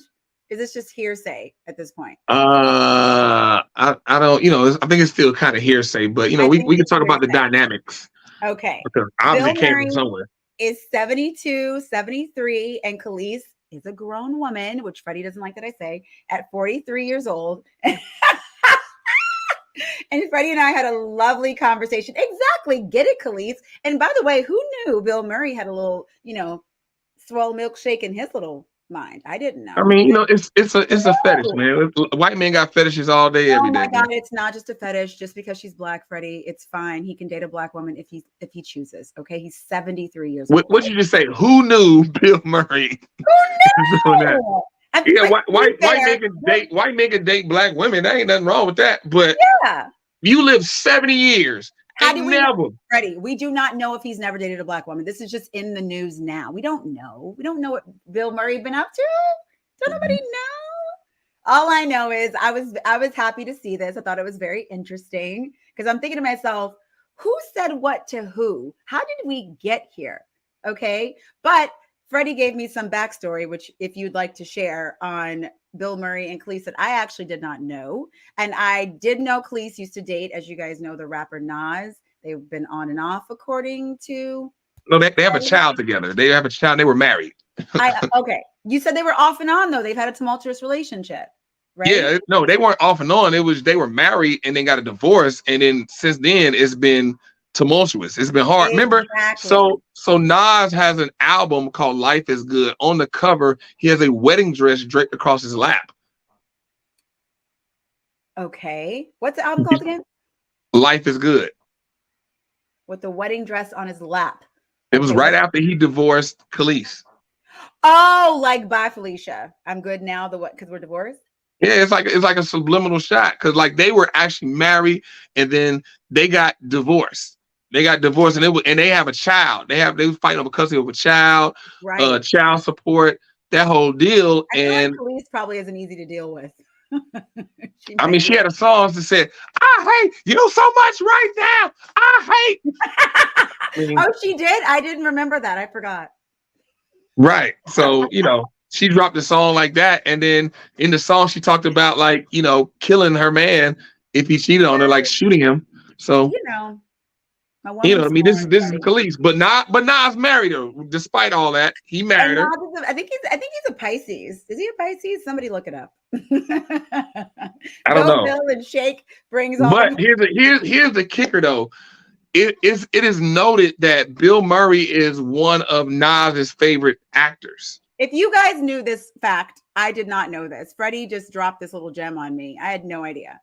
Is this just hearsay at this point? I don't, I think it's still kind of hearsay, but we can talk about the dynamics. Okay. Because obviously Bill came from somewhere. Is 72, 73, and Khalees is a grown woman, which Freddie doesn't like that I say, at 43 years old. And Freddie and I had a lovely conversation. Exactly. Get it, Khalees. And by the way, who knew Bill Murray had a little, swirl milkshake in his little mind? I didn't know. I mean, it's a fetish, man. White men got fetishes all day, every day. Oh my God, it's not just a fetish. Just because she's black, Freddie, it's fine. He can date a black woman if he chooses. Okay, he's 73 years old. What you just say? Who knew Bill Murray? Who knew? White men can date black women. There ain't nothing wrong with that. But you live 70 years. How do we know, Freddie? We do not know if he's never dated a black woman. This is just in the news now. We don't know. We don't know what Bill Murray been up to. Don't nobody know. All I know is I was happy to see this. I thought it was very interesting because I'm thinking to myself, who said what to who? How did we get here? Okay, but Freddie gave me some backstory, which if you'd like to share on Bill Murray and Khalees, that I actually did not know. And I did know Khalees used to date, as you guys know, the rapper Nas. They've been on and off, according to. No, they have a child together. They have a child. They were married. Okay. You said they were off and on, though. They've had a tumultuous relationship, right? Yeah, no, they weren't off and on. They were married and then got a divorce. And then since then, it's been tumultuous. It's been hard. Exactly. Remember, so Nas has an album called Life is Good. On the cover, he has a wedding dress draped across his lap. Okay. What's the album called again? Life is Good. With the wedding dress on his lap. It was right after he divorced Khalees. Oh, like bye, Felicia. I'm good now. Because we're divorced? Yeah, it's like a subliminal shot. Because like they were actually married and then they got divorced. And they have a child. They were fighting over custody of a child, right? Child support, that whole deal. And Khalees probably isn't easy to deal with. she had a song that said, "I hate you so much right now. I hate." Oh, she did? I didn't remember that. I forgot. Right. So, she dropped a song like that. And then in the song, she talked about killing her man if he cheated on her, like shooting him. So you know, my you know what I mean. This is Freddie. Khalees, but Nas married her. Despite all that, he married her. I think he's a Pisces. Is he a Pisces? Somebody look it up. I don't know. Bill and Shake brings all. But here's the kicker though. It is noted that Bill Murray is one of Nas's favorite actors. If you guys knew this fact, I did not know this. Freddie just dropped this little gem on me. I had no idea.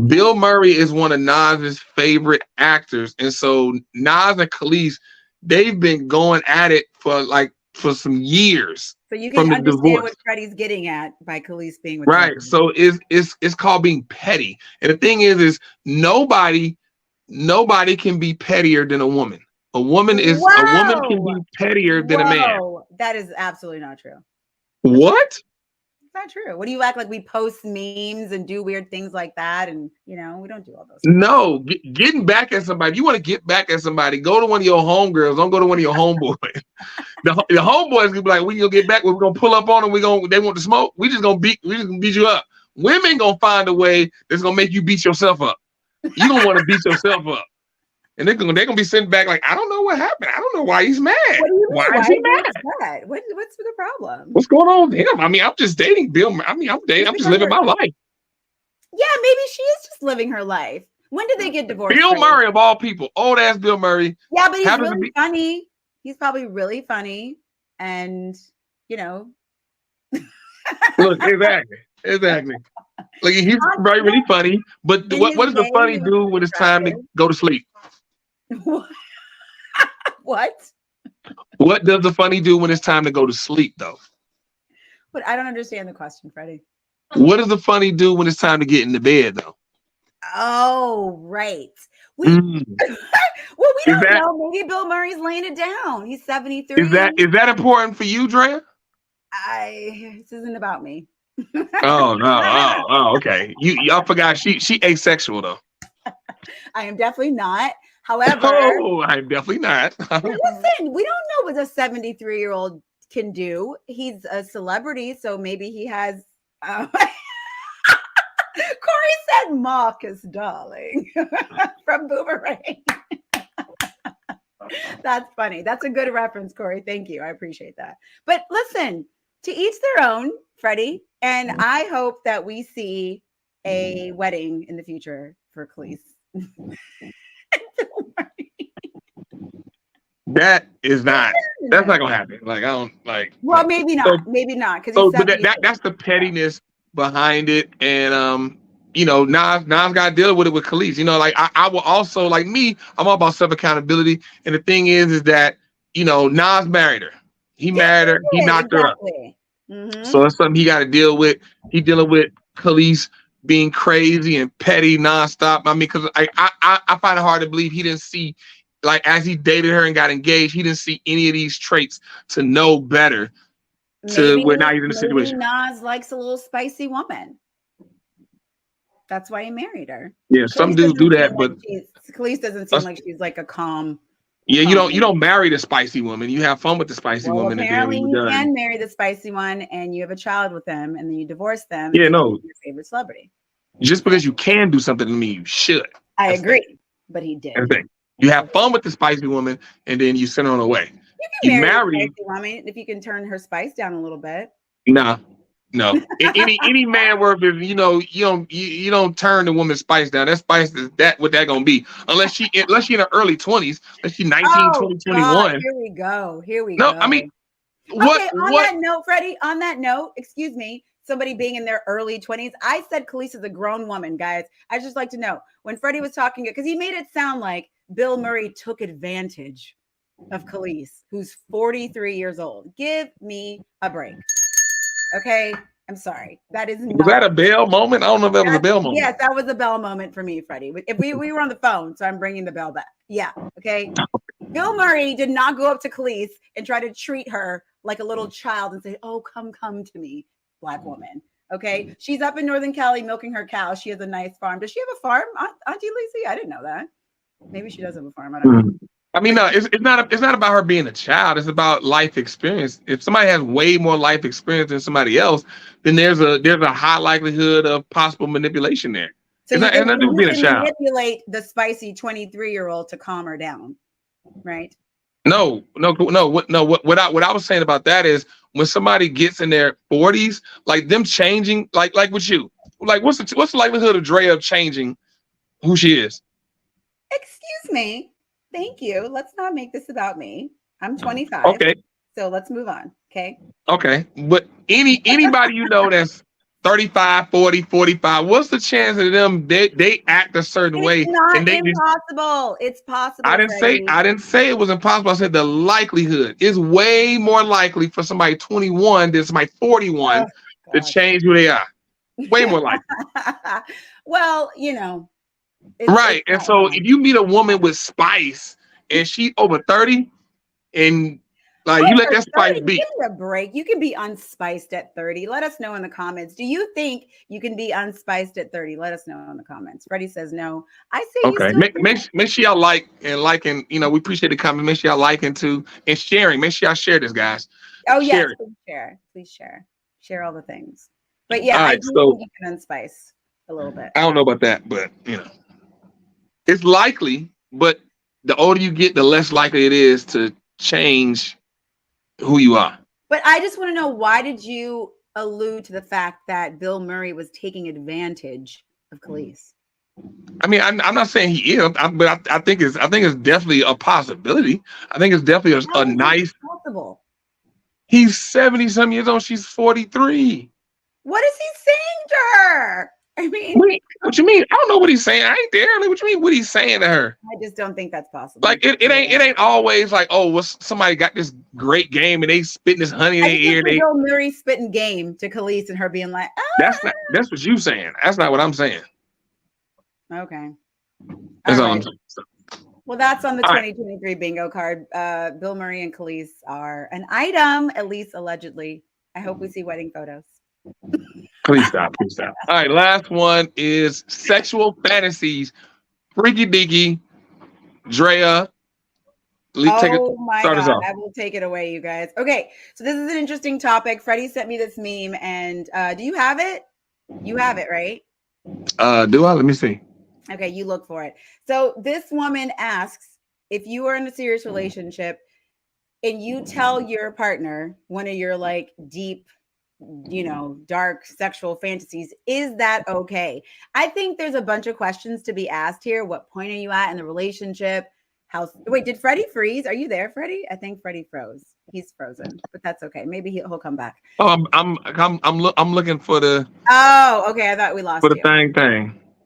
Bill Murray is one of Nas's favorite actors, and so Nas and Khalees, they've been going at it for some years. So you can understand what Freddie's getting at by Khalees being with right. him. So it's called being petty, and the thing is nobody can be pettier than a woman. A woman can be pettier than a man. That is absolutely not true. What? It's not true. What do you act like we post memes and do weird things like that? And we don't do all those things. No, getting back at somebody. You want to get back at somebody, go to one of your homegirls. Don't go to one of your homeboys. the homeboys gonna be like, we gonna get back. We're gonna pull up on them. They want to smoke. We just gonna beat you up. Women gonna find a way that's gonna make you beat yourself up. You don't want to beat yourself up. And they're gonna be sitting back like, I don't know what happened. I don't know why he's mad. What do you mean? Why is he mad? What's the problem? What's going on with him? I mean, I'm just dating Bill. I mean, I'm just living my life. Yeah, maybe she is just living her life. When did they get divorced? Bill Murray of all people, old ass Bill Murray. Yeah, but he's really funny. He's probably really funny, and Look, exactly. Like he's probably really funny. But what does the funny do when it's time to go to sleep? What? What does the funny do when it's time to go to sleep, though? But I don't understand the question, Freddie. What does the funny do when it's time to get into bed, though? Oh, right. Well, we don't know. Maybe Bill Murray's laying it down. He's 73. Is that important for you, Drea? This isn't about me. Oh no. Oh, okay. Y'all forgot she asexual though. I am definitely not. However, I'm definitely not. Listen, we don't know what a 73-year-old can do. He's a celebrity, so maybe he has. Corey said, "Marcus, darling," from Boomerang. That's funny. That's a good reference, Corey. Thank you. I appreciate that. But listen, to each their own, Freddie. And I hope that we see a wedding in the future for Khalees. That's not gonna happen. Like I don't like. Well, maybe not. So, maybe not. But that's the pettiness behind it, and Nas got to deal with it with Khalees. Like I will also, like me, I'm all about self accountability, and the thing is that Nas married her. He married her. He knocked her up. Mm-hmm. So it's something he got to deal with. He dealing with Khalees being crazy and petty nonstop. I mean, because I find it hard to believe he didn't see, like, as he dated her and got engaged, he didn't see any of these traits to know better. Where now he's in a situation. Nas likes a little spicy woman. That's why he married her. Yeah, some dudes do that, but Khalees doesn't seem like she's like a calm. Yeah, you don't marry the spicy woman. You have fun with the spicy woman. Apparently, you can marry the spicy one, and you have a child with them, and then you divorce them. Yeah, no. Your favorite celebrity. Just because you can do something to me, you should. I agree, but he did. You have fun with the spicy woman, and then you send her on the way. You can marry the spicy woman if you can turn her spice down a little bit. Nah. No, any man worth it, you don't turn the woman's spice down. That spice is what that gonna be, unless she in her early 20s, unless she 19, 20, 21. Here we go. No, I mean, on that note, Freddie, on that note, excuse me, somebody being in their early 20s, I said Khalees is a grown woman, guys. I just like to know when Freddie was talking, because he made it sound like Bill Murray took advantage of Khalees, who's 43 years old. Give me a break. Okay, I'm sorry. Was that a Bell moment? I don't know if that was a Bell moment. Yes, that was a Bell moment for me, Freddie. If we were on the phone, so I'm bringing the bell back. Yeah, okay. Bill Murray did not go up to Khalees and try to treat her like a little child and say, "Oh, come to me, Black woman." Okay, she's up in Northern Cali milking her cow. She has a nice farm. Does she have a farm, Auntie Lacey? I didn't know that. Maybe she does have a farm. I don't know. I mean, no, it's not about her being a child. It's about life experience. If somebody has way more life experience than somebody else, then there's a high likelihood of possible manipulation there. So it's not do being a child. Manipulate the spicy 23-year-old to calm her down, right? No. What I was saying about that is when somebody gets in their 40s, like them changing, like with you, like what's the likelihood of Drea changing who she is? Excuse me. Thank you. Let's not make this about me. I'm 25. Okay. So let's move on. Okay. Okay. But anybody you know that's 35, 40, 45, what's the chance of them they act a certain way? It's not and they impossible. It's possible. I didn't say it was impossible. I said the likelihood is way more likely for somebody 21 than somebody 41 to change who they are. Way more likely. Well, you know. Right. And so if you meet a woman with spice and she over 30 and like you let that spice be. Give me a break. You can be unspiced at 30. Let us know in the comments. Do you think you can be unspiced at 30? Let us know in the comments. Freddie says no. I say okay. Make sure y'all liking, you know, we appreciate the comment. Make sure y'all liking too and sharing. Make sure y'all share this, guys. Oh yes, please share. Share all the things. But yeah, I do think you can unspice a little bit. I don't know about that, but you know. It's likely, but the older you get, the less likely it is to change who you are. But I just want to know, why did you allude to the fact that Bill Murray was taking advantage of Khalees? I mean, I'm not saying he is, but I think it's definitely a possibility. I think it's definitely a nice. Possible. He's 70-some years old. She's 43. What is he saying to her? I mean, what you mean? I don't know what he's saying. I ain't there. Like, what you mean? What he's saying to her? I just don't think that's possible. Like it ain't always like, oh, well, somebody got this great game and they spitting this honey in their ear. Bill Murray spitting game to Khalees and her being like, that's what you saying. That's not what I'm saying. Okay. That's all I'm saying. Well, that's on the 2023 bingo card. Bill Murray and Khalees are an item, at least allegedly. I hope we see wedding photos. Please stop. All right, last one is sexual fantasies. Freaky Deaky, Drea. Oh my God, I will take it away, you guys. Okay, so this is an interesting topic. Freddie sent me this meme, and do you have it? You have it, right? Do I? Let me see. Okay, you look for it. So this woman asks, if you are in a serious relationship and you tell your partner one of your like deep, you know, dark sexual fantasies, is that okay? I think there's a bunch of questions to be asked here. What point are you at in the relationship? Wait, did Freddie freeze? Are you there, Freddie? I think Freddie froze. He's frozen, but that's okay. Maybe he'll come back. Oh, I'm looking for the. Oh, okay. I thought we lost for the thing.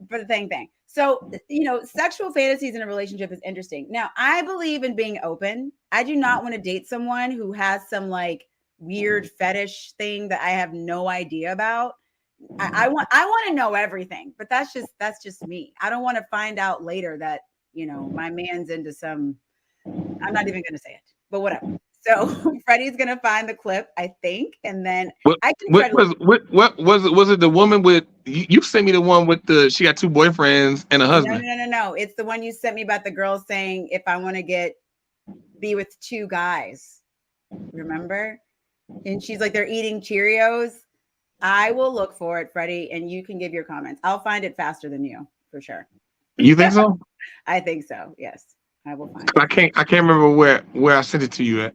For the thing. So, you know, sexual fantasies in a relationship is interesting. Now, I believe in being open. I do not want to date someone who has some like weird fetish thing that I have no idea about. I want to know everything, but that's just me. I don't want to find out later that, you know, my man's into some, I'm not even going to say it, but whatever. So Freddie's going to find the clip, I think. And then what was it the woman with, you sent me the one with she got 2 boyfriends and a husband. No. It's the one you sent me about the girl saying, if I want to be with 2 guys, remember? And she's like, they're eating Cheerios. I will look for it, Freddie, and you can give your comments. I'll find it faster than you, for sure. You think so? I think so. Yes, I will find it. I can't remember where I sent it to you at.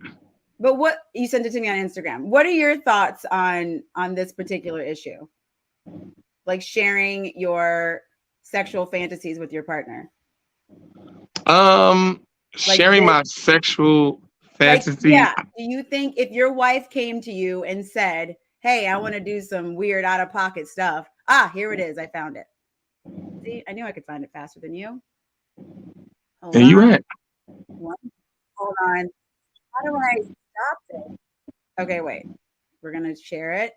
But what you sent it to me on Instagram. What are your thoughts on this particular issue? Like sharing your sexual fantasies with your partner. Sharing my sexual fantasy. Yeah. Do you think if your wife came to you and said, "Hey, I want to do some weird out-of-pocket stuff." Here it is. I found it. See, I knew I could find it faster than you. Hold on. You had. Hold on. How do I stop it? Okay, wait. We're gonna share it.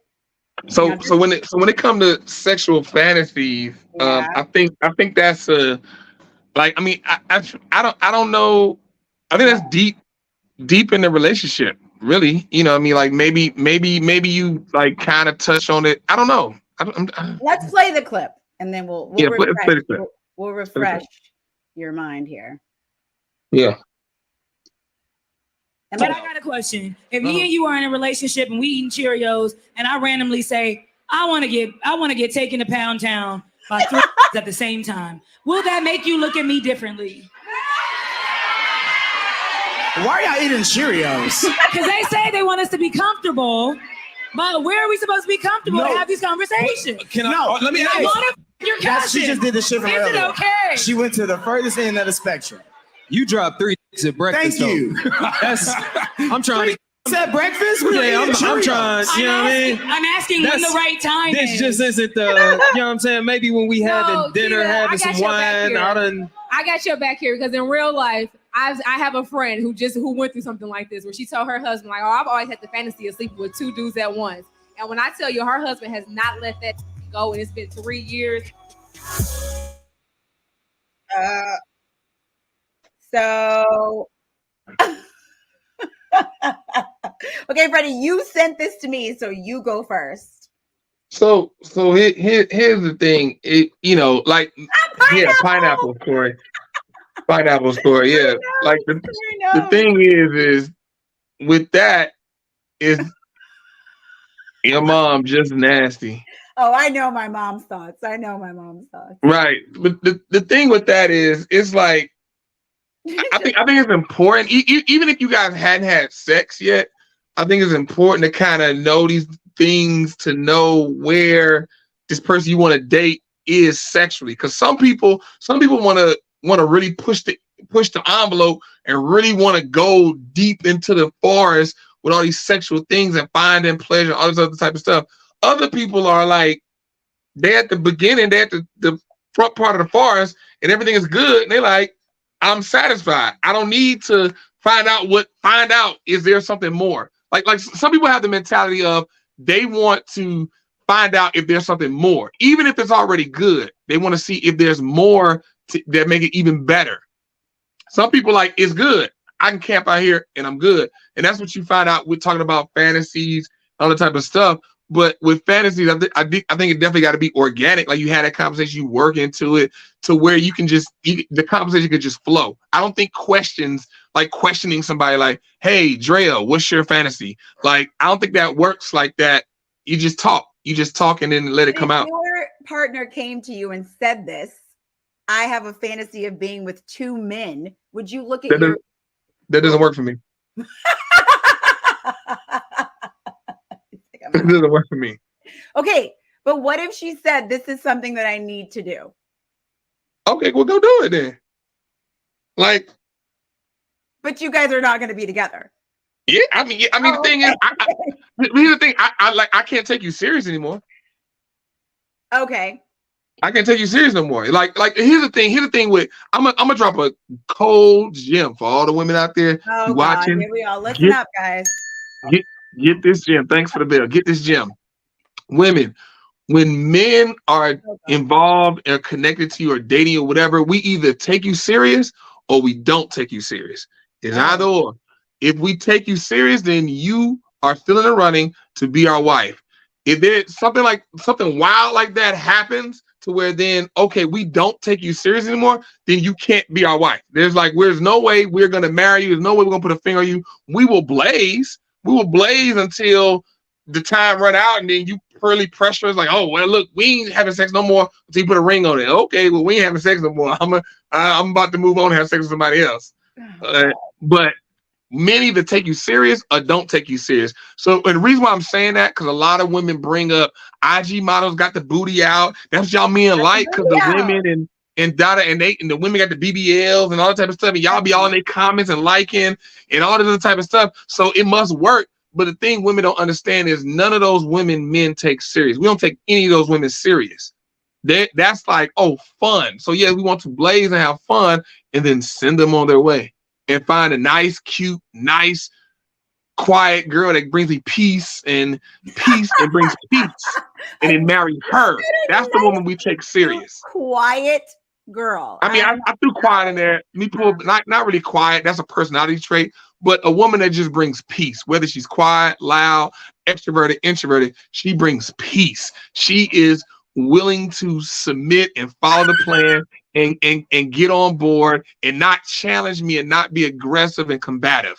So when it comes to sexual fantasies, I think that's like, I mean, I don't know. I think that's deep in the relationship, really. You know what I mean? Like maybe you like kind of touch on it. I don't know. Let's play the clip and then we'll play the clip. We'll refresh your mind here. Yeah. But I got a question. If me and you are in a relationship and we eating Cheerios and I randomly say, I want to get taken to Pound Town by 3 at the same time. Will that make you look at me differently? Why are y'all eating Cheerios? Because they say they want us to be comfortable, but where are we supposed to be comfortable to have these conversations? Let me I ask. want to your cousin. She just did the shit from Is earlier. it okay? She went to the furthest end of the spectrum. You dropped 3 at breakfast. Thank you. I'm trying to. At breakfast? I'm trying. You know what I mean? I'm asking when the right time This is. just isn't the. You know what I'm saying? Maybe when we having dinner, Keita, having I some got your back wine. here. I I got your back here because in real life, I have a friend who went through something like this, where she told her husband, like, "Oh, I've always had the fantasy of sleeping with 2 dudes at once." And when I tell you, her husband has not let that go, and it's been 3 years. So, okay, Freddie, you sent this to me, so you go first. So here's the thing. Like pineapple story. Pineapple story, yeah. Like the thing is with that is your mom just nasty. Oh, I know my mom's thoughts. Right. But the thing with that is it's like I think it's important. Even if you guys hadn't had sex yet, I think it's important to kind of know these things, to know where this person you want to date is sexually. Because some people want to really push the envelope and really want to go deep into the forest with all these sexual things and finding pleasure, all this other type of stuff. Other people are like, they're at the beginning, they're at the front part of the forest, and everything is good, and they're like, I'm satisfied. I don't need to find out. Is there something more? Like some people have the mentality of they want to find out if there's something more, even if it's already good. They want to see if there's more that make it even better. Some people like, it's good. I can camp out here and I'm good. And that's what you find out. We're talking about fantasies, all the type of stuff. But with fantasies, I think it definitely got to be organic. Like you had that conversation, you work into it to where you can the conversation could just flow. I don't think questions, like questioning somebody like, hey, Drea, what's your fantasy? Like, I don't think that works like that. You just talk and then let it come out. If your partner came to you and said this, I have a fantasy of being with 2 men. Would you look at that doesn't work for me. It doesn't work for me. Okay, but what if she said, this is something that I need to do? Okay, well, go do it then. Like, but you guys are not going to be together. Yeah, I mean, the thing is, here's the thing. I can't take you serious anymore. Okay. I can't take you serious no more. Like, here's the thing with, I'm gonna drop a cold gem for all the women out there watching. Here we are. Listen up, guys. Get this gem. Thanks for the bell. Get this gem. Women, when men are involved or connected to you or dating or whatever, we either take you serious or we don't take you serious. It's either or. If we take you serious, then you are still in the running to be our wife. If there's something wild like that happens to where then, okay, we don't take you serious anymore, then you can't be our wife. There's no way we're going to marry you. There's no way we're going to put a finger on you. We will blaze until the time run out, and then you pearly pressure is like, oh, well, look, we ain't having sex no more until you put a ring on it. Okay, well, we ain't having sex no more. I'm about to move on and have sex with somebody else. But men either take you serious or don't take you serious. So, and the reason why I'm saying that, because a lot of women bring up IG models got the booty out. That's what y'all men like, because the women and the women got the BBLs and all that type of stuff, and y'all be all in their comments and liking and all this other type of stuff. So it must work. But the thing women don't understand is none of those women men take serious. We don't take any of those women serious. That's like, oh, fun. So yeah, we want to blaze and have fun and then send them on their way and find a nice, cute, nice, quiet girl that brings me peace and brings peace, and then marry her. That's the woman we take serious. Quiet girl. I mean, I threw quiet in there. Not really quiet. That's a personality trait. But a woman that just brings peace, whether she's quiet, loud, extroverted, introverted, she brings peace. She is willing to submit and follow the plan and get on board and not challenge me and not be aggressive and combative.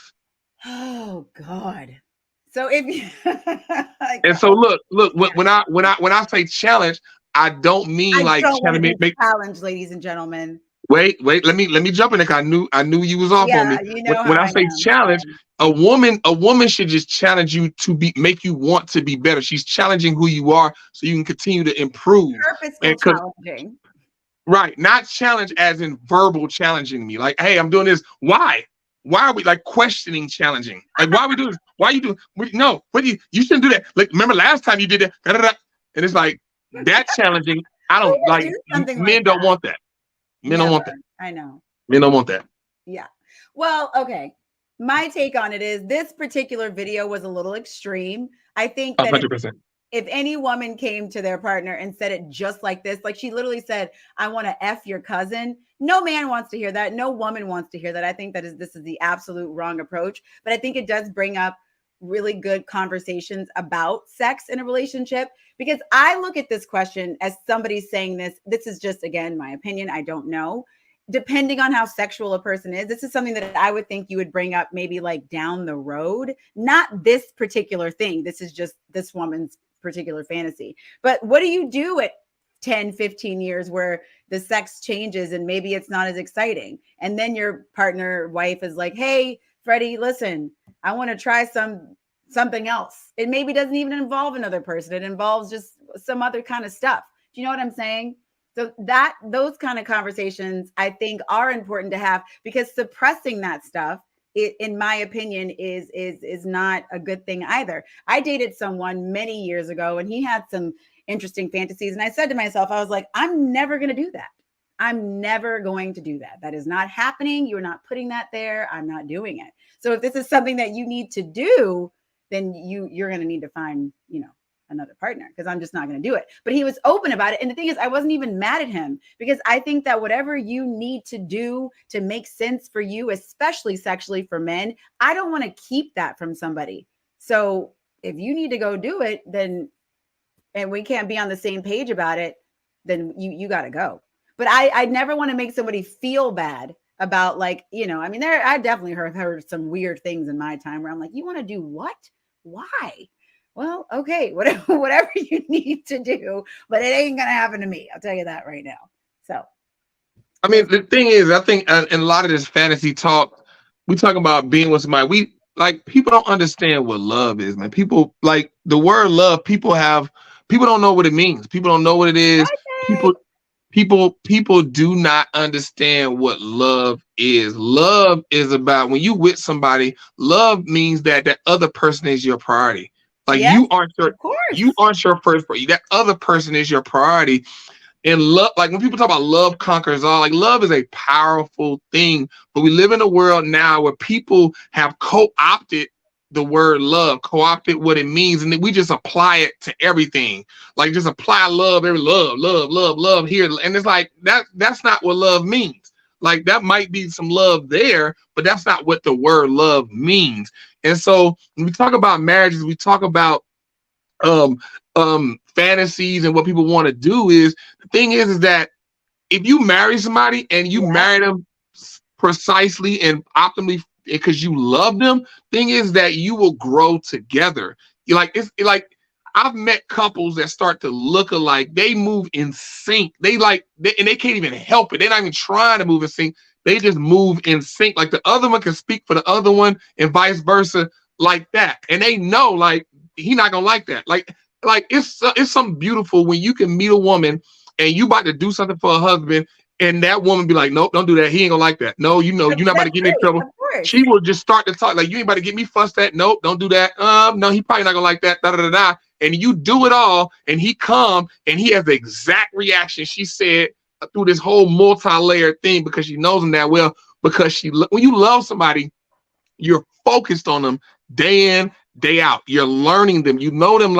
Oh God. So if you and so look, when I say challenge, I don't mean I like don't trying want to to be make. challenged, ladies and gentlemen. Wait. Let me jump in there. 'Cause I knew you was off on me. Yeah, you know When how I I say am. challenge, a woman should just challenge you to make you want to be better. She's challenging who you are so you can continue to improve. Purposeful And 'cause challenging. right, not challenge as in verbal challenging me. Like, hey, I'm doing this. Why? Why are we like questioning challenging? Like, why are we doing this? Why are you doing? No, what do you shouldn't do that. Like, remember last time you did that? Da, da, da. And it's like that challenging. I Who don't would like do something men like don't that? want that. Men don't want that. I know. Men don't want that. Yeah. Well, okay. My take on it is this particular video was a little extreme. I think that 100%. if any woman came to their partner and said it just like this, like she literally said, I want to F your cousin. No man wants to hear that. No woman wants to hear that. I think this is the absolute wrong approach. But I think it does bring up really good conversations about sex in a relationship, because I look at this question as somebody saying this is just, again, my opinion. I don't know. Depending on how sexual a person is, this is something that I would think you would bring up maybe like down the road, not this particular thing. This is just this woman's particular fantasy. But what do you do at 10, 15 years where the sex changes and maybe it's not as exciting? And then your partner, wife is like, hey, Freddie, listen, I want to try something else. It maybe doesn't even involve another person. It involves just some other kind of stuff. Do you know what I'm saying? So those kind of conversations, I think, are important to have, because suppressing that stuff, in my opinion, is not a good thing either. I dated someone many years ago, and he had some interesting fantasies. And I said to myself, I was like, I'm never going to do that. I'm never going to do that. That is not happening. You're not putting that there. I'm not doing it. So if this is something that you need to do, then you're going to need to find, another partner, because I'm just not going to do it. But he was open about it. And the thing is, I wasn't even mad at him, because I think that whatever you need to do to make sense for you, especially sexually for men, I don't want to keep that from somebody. So if you need to go do it, then, and we can't be on the same page about it, then you got to go. But I never want to make somebody feel bad about, like, I definitely heard some weird things in my time where I'm like, you want to do what? Why? Well, okay, whatever you need to do, but it ain't going to happen to me. I'll tell you that right now. So, I mean, the thing is, I think in a lot of this fantasy talk, we talk about being with somebody. People don't understand what love is, man. People, like, the word love, people don't know what it means. People don't know what it is. People do not understand what love is. Love is about, when you with somebody, love means that other person is your priority. Like, yes, you aren't your first priority. That other person is your priority. And love, like, when people talk about love conquers all, like, love is a powerful thing. But we live in a world now where people have co-opted the word love, co-opted what it means, and then we just apply it to everything. Like, just apply love, love here. And it's like, that's not what love means. Like, that might be some love there, but that's not what the word love means. And so when we talk about marriages, we talk about fantasies and what people want to do. Is the thing is that if you marry somebody and you marry them precisely and optimally because you love them, thing is that you will grow together. I've met couples that start to look alike. They move in sync. And they can't even help it. They're not even trying to move in sync. They just move in sync. Like, the other one can speak for the other one and vice versa, like that. And they know, like, he not gonna like that. Like it's something beautiful when you can meet a woman and you about to do something for a husband, and that woman be like, nope, don't do that. He ain't gonna like that. No, you're not about to get me in trouble. She will just start to talk like, you ain't about to get me fussed at. Nope, don't do that. No, he probably not gonna like that. Da da da da. And you do it all, and he come and he has the exact reaction she said through this whole multi-layered thing, because she knows him that well. Because when you love somebody, you're focused on them day in, day out. You're learning them. You know them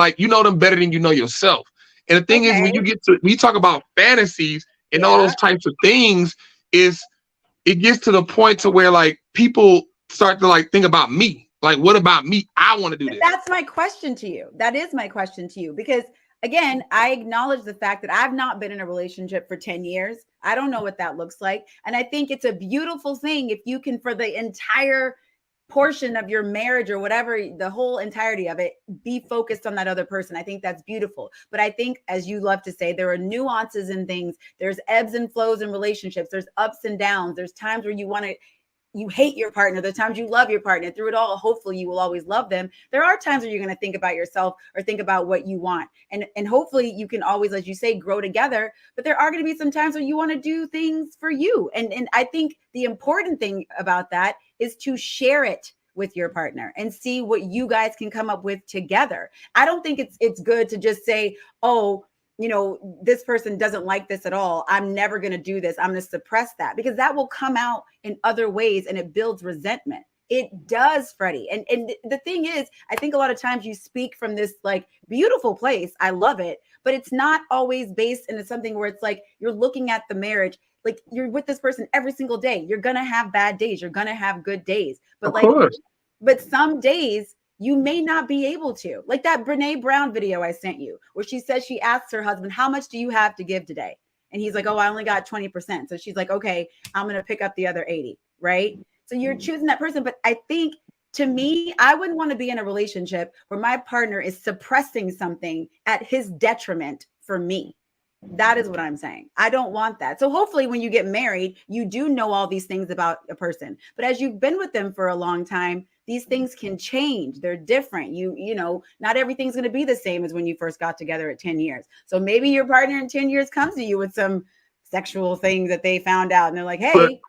better than you know yourself. And the thing is, when you talk about fantasies and all those types of things, it gets to the point to where, like, people start to, like, think about me. Like, what about me? I want to do this. That's my question to you. That is my question to you, because, again, I acknowledge the fact that I've not been in a relationship for 10 years. I don't know what that looks like. And I think it's a beautiful thing if you can, for the entire portion of your marriage or whatever, the whole entirety of it, be focused on that other person. I think that's beautiful. But I think, as you love to say, there are nuances in things. There's ebbs and flows in relationships. There's ups and downs. There's times where you hate your partner. There's times you love your partner. Through it all, hopefully you will always love them. There are times where you're going to think about yourself or think about what you want. And hopefully you can always, as you say, grow together. But there are going to be some times where you want to do things for you. And I think the important thing about that is to share it with your partner and see what you guys can come up with together. I don't think it's good to just say, oh, you know, this person doesn't like this at all. I'm never going to do this. I'm going to suppress that, because that will come out in other ways and it builds resentment. It does, Freddie. And the thing is, I think a lot of times you speak from this like beautiful place. I love it, but it's not always based into something where it's like you're looking at the marriage like you're with this person every single day. You're going to have bad days. You're going to have good days. But but some days you may not be able to, like that Brene Brown video I sent you, where she says she asks her husband, how much do you have to give today? And he's like, oh, I only got 20%. So she's like, okay, I'm going to pick up the other 80. Right. So you're choosing that person. But I think, to me, I wouldn't want to be in a relationship where my partner is suppressing something at his detriment for me. That is what I'm saying. I don't want that. So hopefully when you get married, you do know all these things about a person. But as you've been with them for a long time, these things can change. They're different. You know, not everything's going to be the same as when you first got together at 10 years. So maybe your partner in 10 years comes to you with some sexual things that they found out and they're like, hey,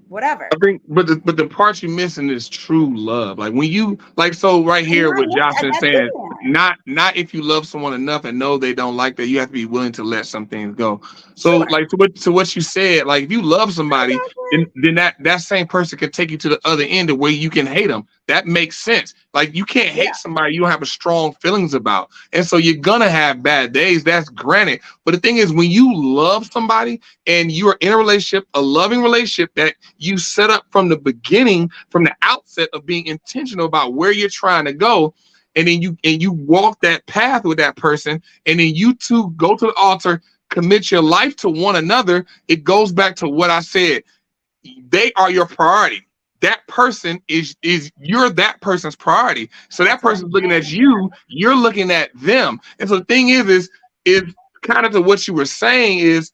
whatever. I think, but the part you're missing is true love. Like when you so right here, what Jocelyn said, not if you love someone enough and know they don't like that, you have to be willing to let some things go. So like to what you said, like if you love somebody, then that same person can take you to the other end of where you can hate them. That makes sense. Like you can't hate somebody you don't have a strong feelings about. And so you're gonna have bad days. That's granted. But the thing is, when you love somebody and you're in a relationship, a loving relationship that you set up from the beginning, from the outset of being intentional about where you're trying to go, and then you walk that path with that person, and then you two go to the altar, commit your life to one another. It goes back to what I said. They are your priority. That person is you're that person's priority. So that person's looking at you, you're looking at them. And so the thing is kind of to what you were saying is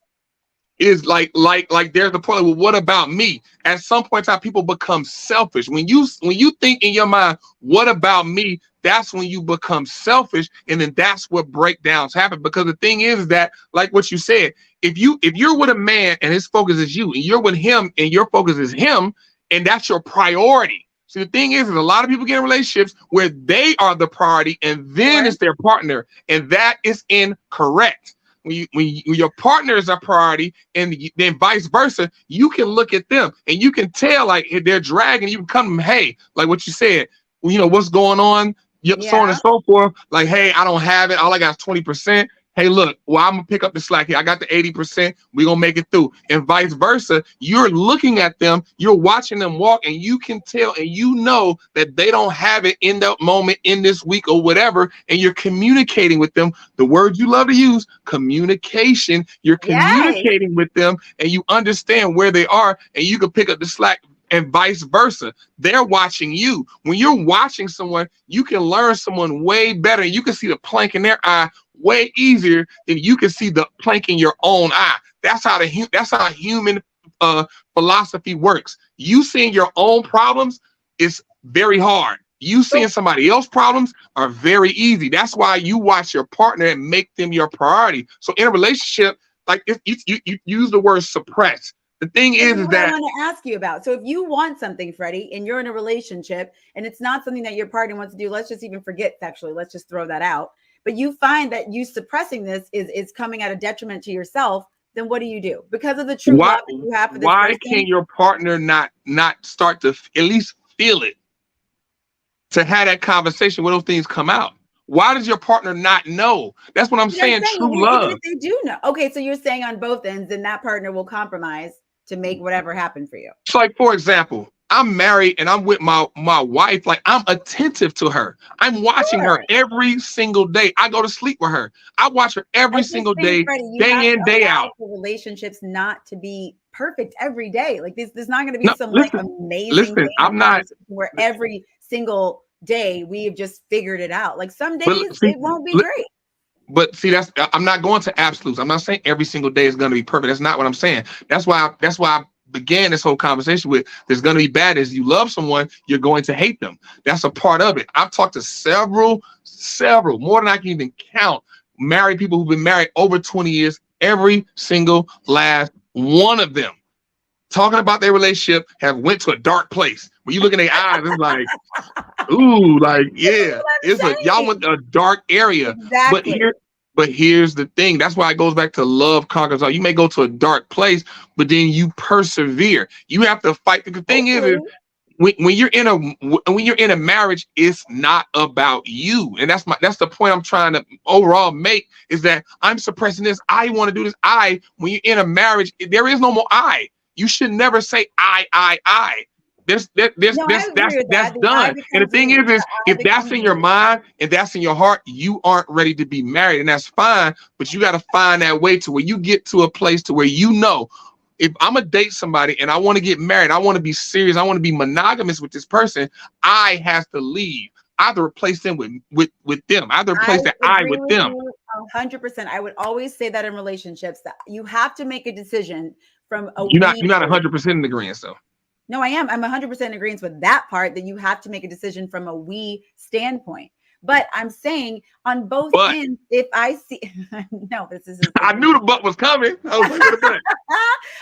like there's the point. Well, what about me? At some point in time, people become selfish. When you think in your mind, what about me? That's when you become selfish, and then that's where breakdowns happen. Because the thing is that, like what you said, if you're with a man and his focus is you, and you're with him and your focus is him, and that's your priority. So the thing is a lot of people get in relationships where they are the priority, and then it's their partner, and that is incorrect. When your partner is a priority, and then vice versa, you can look at them and you can tell like if they're dragging. You can come to them, hey, like what you said, you know what's going on, so on and so forth. Like, hey, I don't have it. All I got is 20%. Hey, look, well, I'm gonna pick up the slack here. I got the 80%. We're gonna make it through. And vice versa. You're looking at them, you're watching them walk, and you can tell and you know that they don't have it in that moment, in this week or whatever. And you're communicating with them. The word you love to use, communication. You're communicating with them, and you understand where they are, and you can pick up the slack. And vice versa. They're watching you. When you're watching someone, you can learn someone way better. You can see the plank in their eye way easier than you can see the plank in your own eye. That's how human philosophy works. You seeing your own problems is very hard. You seeing somebody else's problems are very easy. That's why you watch your partner and make them your priority. So in a relationship, like if you use the word suppress. The thing is that I want to ask you about. So if you want something, Freddie, and you're in a relationship and it's not something that your partner wants to do, let's just even forget sexually. Let's just throw that out. But you find that you suppressing this is coming at a detriment to yourself. Then what do you do? Because of the true love that you have for this person? Can your partner not start to at least feel it? To have that conversation when those things come out. Why does your partner not know? That's what I'm saying. True love. If they do know. Okay, so you're saying on both ends, then that partner will compromise to make whatever happen for you. So like, for example, I'm married and I'm with my wife. Like, I'm attentive to her. I'm watching her every single day. I go to sleep with her. I watch her every single day, Freddie, day in, day out. For relationships not to be perfect every day. Like there's not going to be No, some listen, like amazing listen, day I'm not. where every single day we've just figured it out. Like some days But see, it won't be great. but see, I'm not going to absolutes. I'm not saying every single day is going to be perfect. That's not what I'm saying. That's why I began this whole conversation with there's going to be bad. As you love someone, you're going to hate them. That's a part of it. I've talked to several, more than I can even count, married people who've been married over 20 years. Every single last one of them talking about their relationship have went to a dark place. When you look in their eyes, it's like, ooh, like, yeah, y'all went to a dark area. Exactly. But here's the thing. That's why it goes back to love conquers all. You may go to a dark place, but then you persevere. You have to fight. The thing is when you're in a marriage, it's not about you. And that's the point I'm trying to overall make, is that I'm suppressing this. I want to do this. When you're in a marriage, there is no more I. You should never say I. That's done. And the thing is if that's in your mind and that's in your heart, you aren't ready to be married, and that's fine. But you got to find that way to where you get to a place to where if I'm gonna date somebody and I want to get married, I want to be serious, I want to be monogamous with this person, I have to leave. I have to replace them with them. I have to replace that I with them. 100%. I would always say that in relationships that you have to make a decision from a You're not 100% in agreement, so. No, I am. I'm 100% in agreement with that part, that you have to make a decision from a we standpoint. But I'm saying on both ends, if I see, no, this is. I knew the butt was coming. I was like, what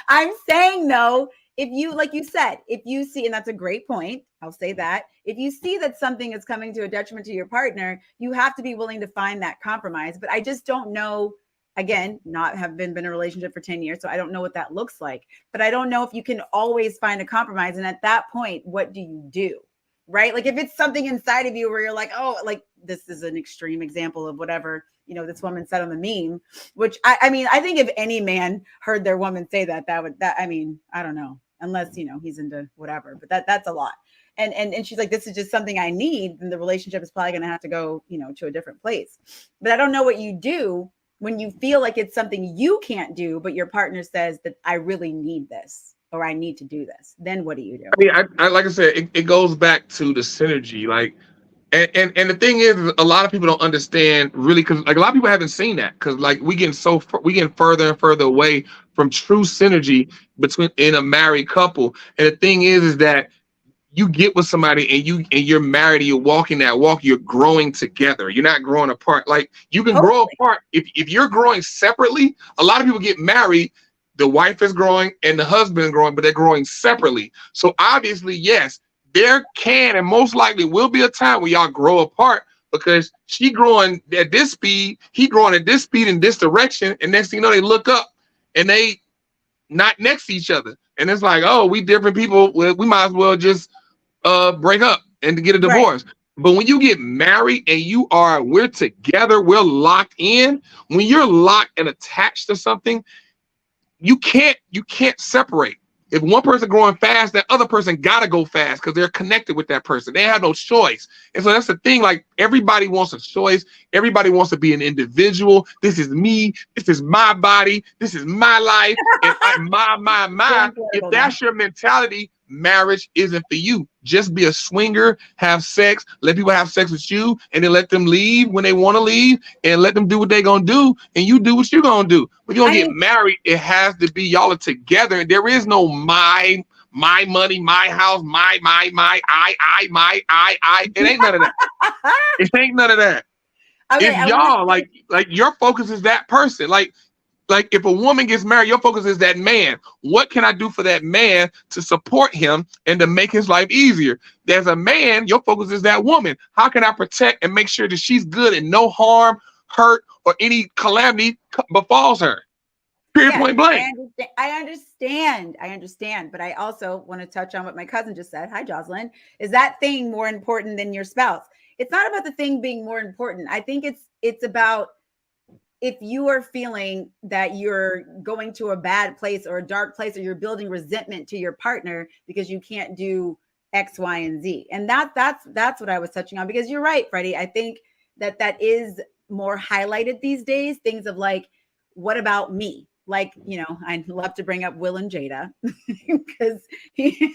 I'm saying though, if you, like you said, if you see, and that's a great point, I'll say that, if you see that something is coming to a detriment to your partner, you have to be willing to find that compromise. But I just don't know. Again, not have been in a relationship for 10 years, so I don't know what that looks like. But I don't know if you can always find a compromise. And at that point, what do you do? Right? Like if it's something inside of you where you're like, oh, like this is an extreme example of whatever, this woman said on the meme, which I mean, I think if any man heard their woman say that I mean, I don't know, unless, he's into whatever, but that's a lot. And she's like, this is just something I need. And the relationship is probably going to have to go, to a different place. But I don't know what you do when you feel like it's something you can't do, but your partner says that I really need this or I need to do this. Then what do you do? I mean, I like I said, it goes back to the synergy. Like, and the thing is, a lot of people don't understand really, because like a lot of people haven't seen that, because like we getting further and further away from true synergy in a married couple. And the thing is that you get with somebody and you're married and you're walking that walk, you're growing together. You're not growing apart. Like you can grow apart. If you're growing separately, a lot of people get married, the wife is growing and the husband is growing, but they're growing separately. So obviously, yes, there can and most likely will be a time where y'all grow apart, because she growing at this speed, he growing at this speed in this direction. And next thing you know, they look up and they not next to each other. And it's like, oh, we different people. We might as well just break up and to get a divorce. Right. But when you get married and we're together, we're locked in. When you're locked and attached to something, you can't separate. If one person growing fast, that other person gotta go fast because they're connected with that person. They have no choice. And so that's the thing. Like everybody wants a choice. Everybody wants to be an individual. This is me. This is my body. This is my life. And my. If that's your mentality, marriage isn't for you. Just be a swinger, have sex, let people have sex with you, and then let them leave when they want to leave, and let them do what they're gonna do, and you do what you're gonna do. When you're gonna get married, it has to be y'all are together, and there is no my money, my house, my I. It ain't none of that. It ain't none of that. Okay, if y'all like your focus is that person. Like if a woman gets married, your focus is that man. What can I do for that man to support him and to make his life easier? As a man, your focus is that woman. How can I protect and make sure that she's good and no harm, hurt, or any calamity befalls her? Period, point blank. I understand. But I also want to touch on what my cousin just said. Hi, Jocelyn. Is that thing more important than your spouse? It's not about the thing being more important. I think it's about, if you are feeling that you're going to a bad place or a dark place, or you're building resentment to your partner because you can't do X, Y, and Z. And that's what I was touching on, because you're right, Freddie. I think that is more highlighted these days. Things of like, what about me? like, I'd love to bring up Will and Jada because he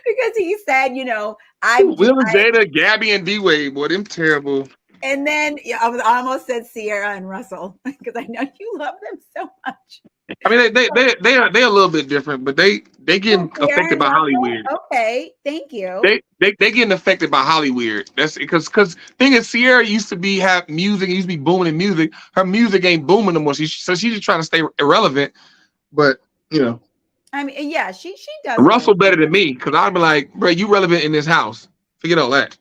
because he said, Will and Jada, Gabby and D-Wade, boy, them terrible. And then I almost said Sierra and Russell because I know you love them so much. I mean, they're a little bit different, but they getting affected by Hollywood. Okay, thank you. They getting affected by Hollywood. That's because thing is, Sierra used to have music, used to be booming in music. Her music ain't booming no more. So she's just trying to stay irrelevant. But I mean, yeah, she does. Russell better than me because I'd be like, bro, you relevant in this house. Forget all that.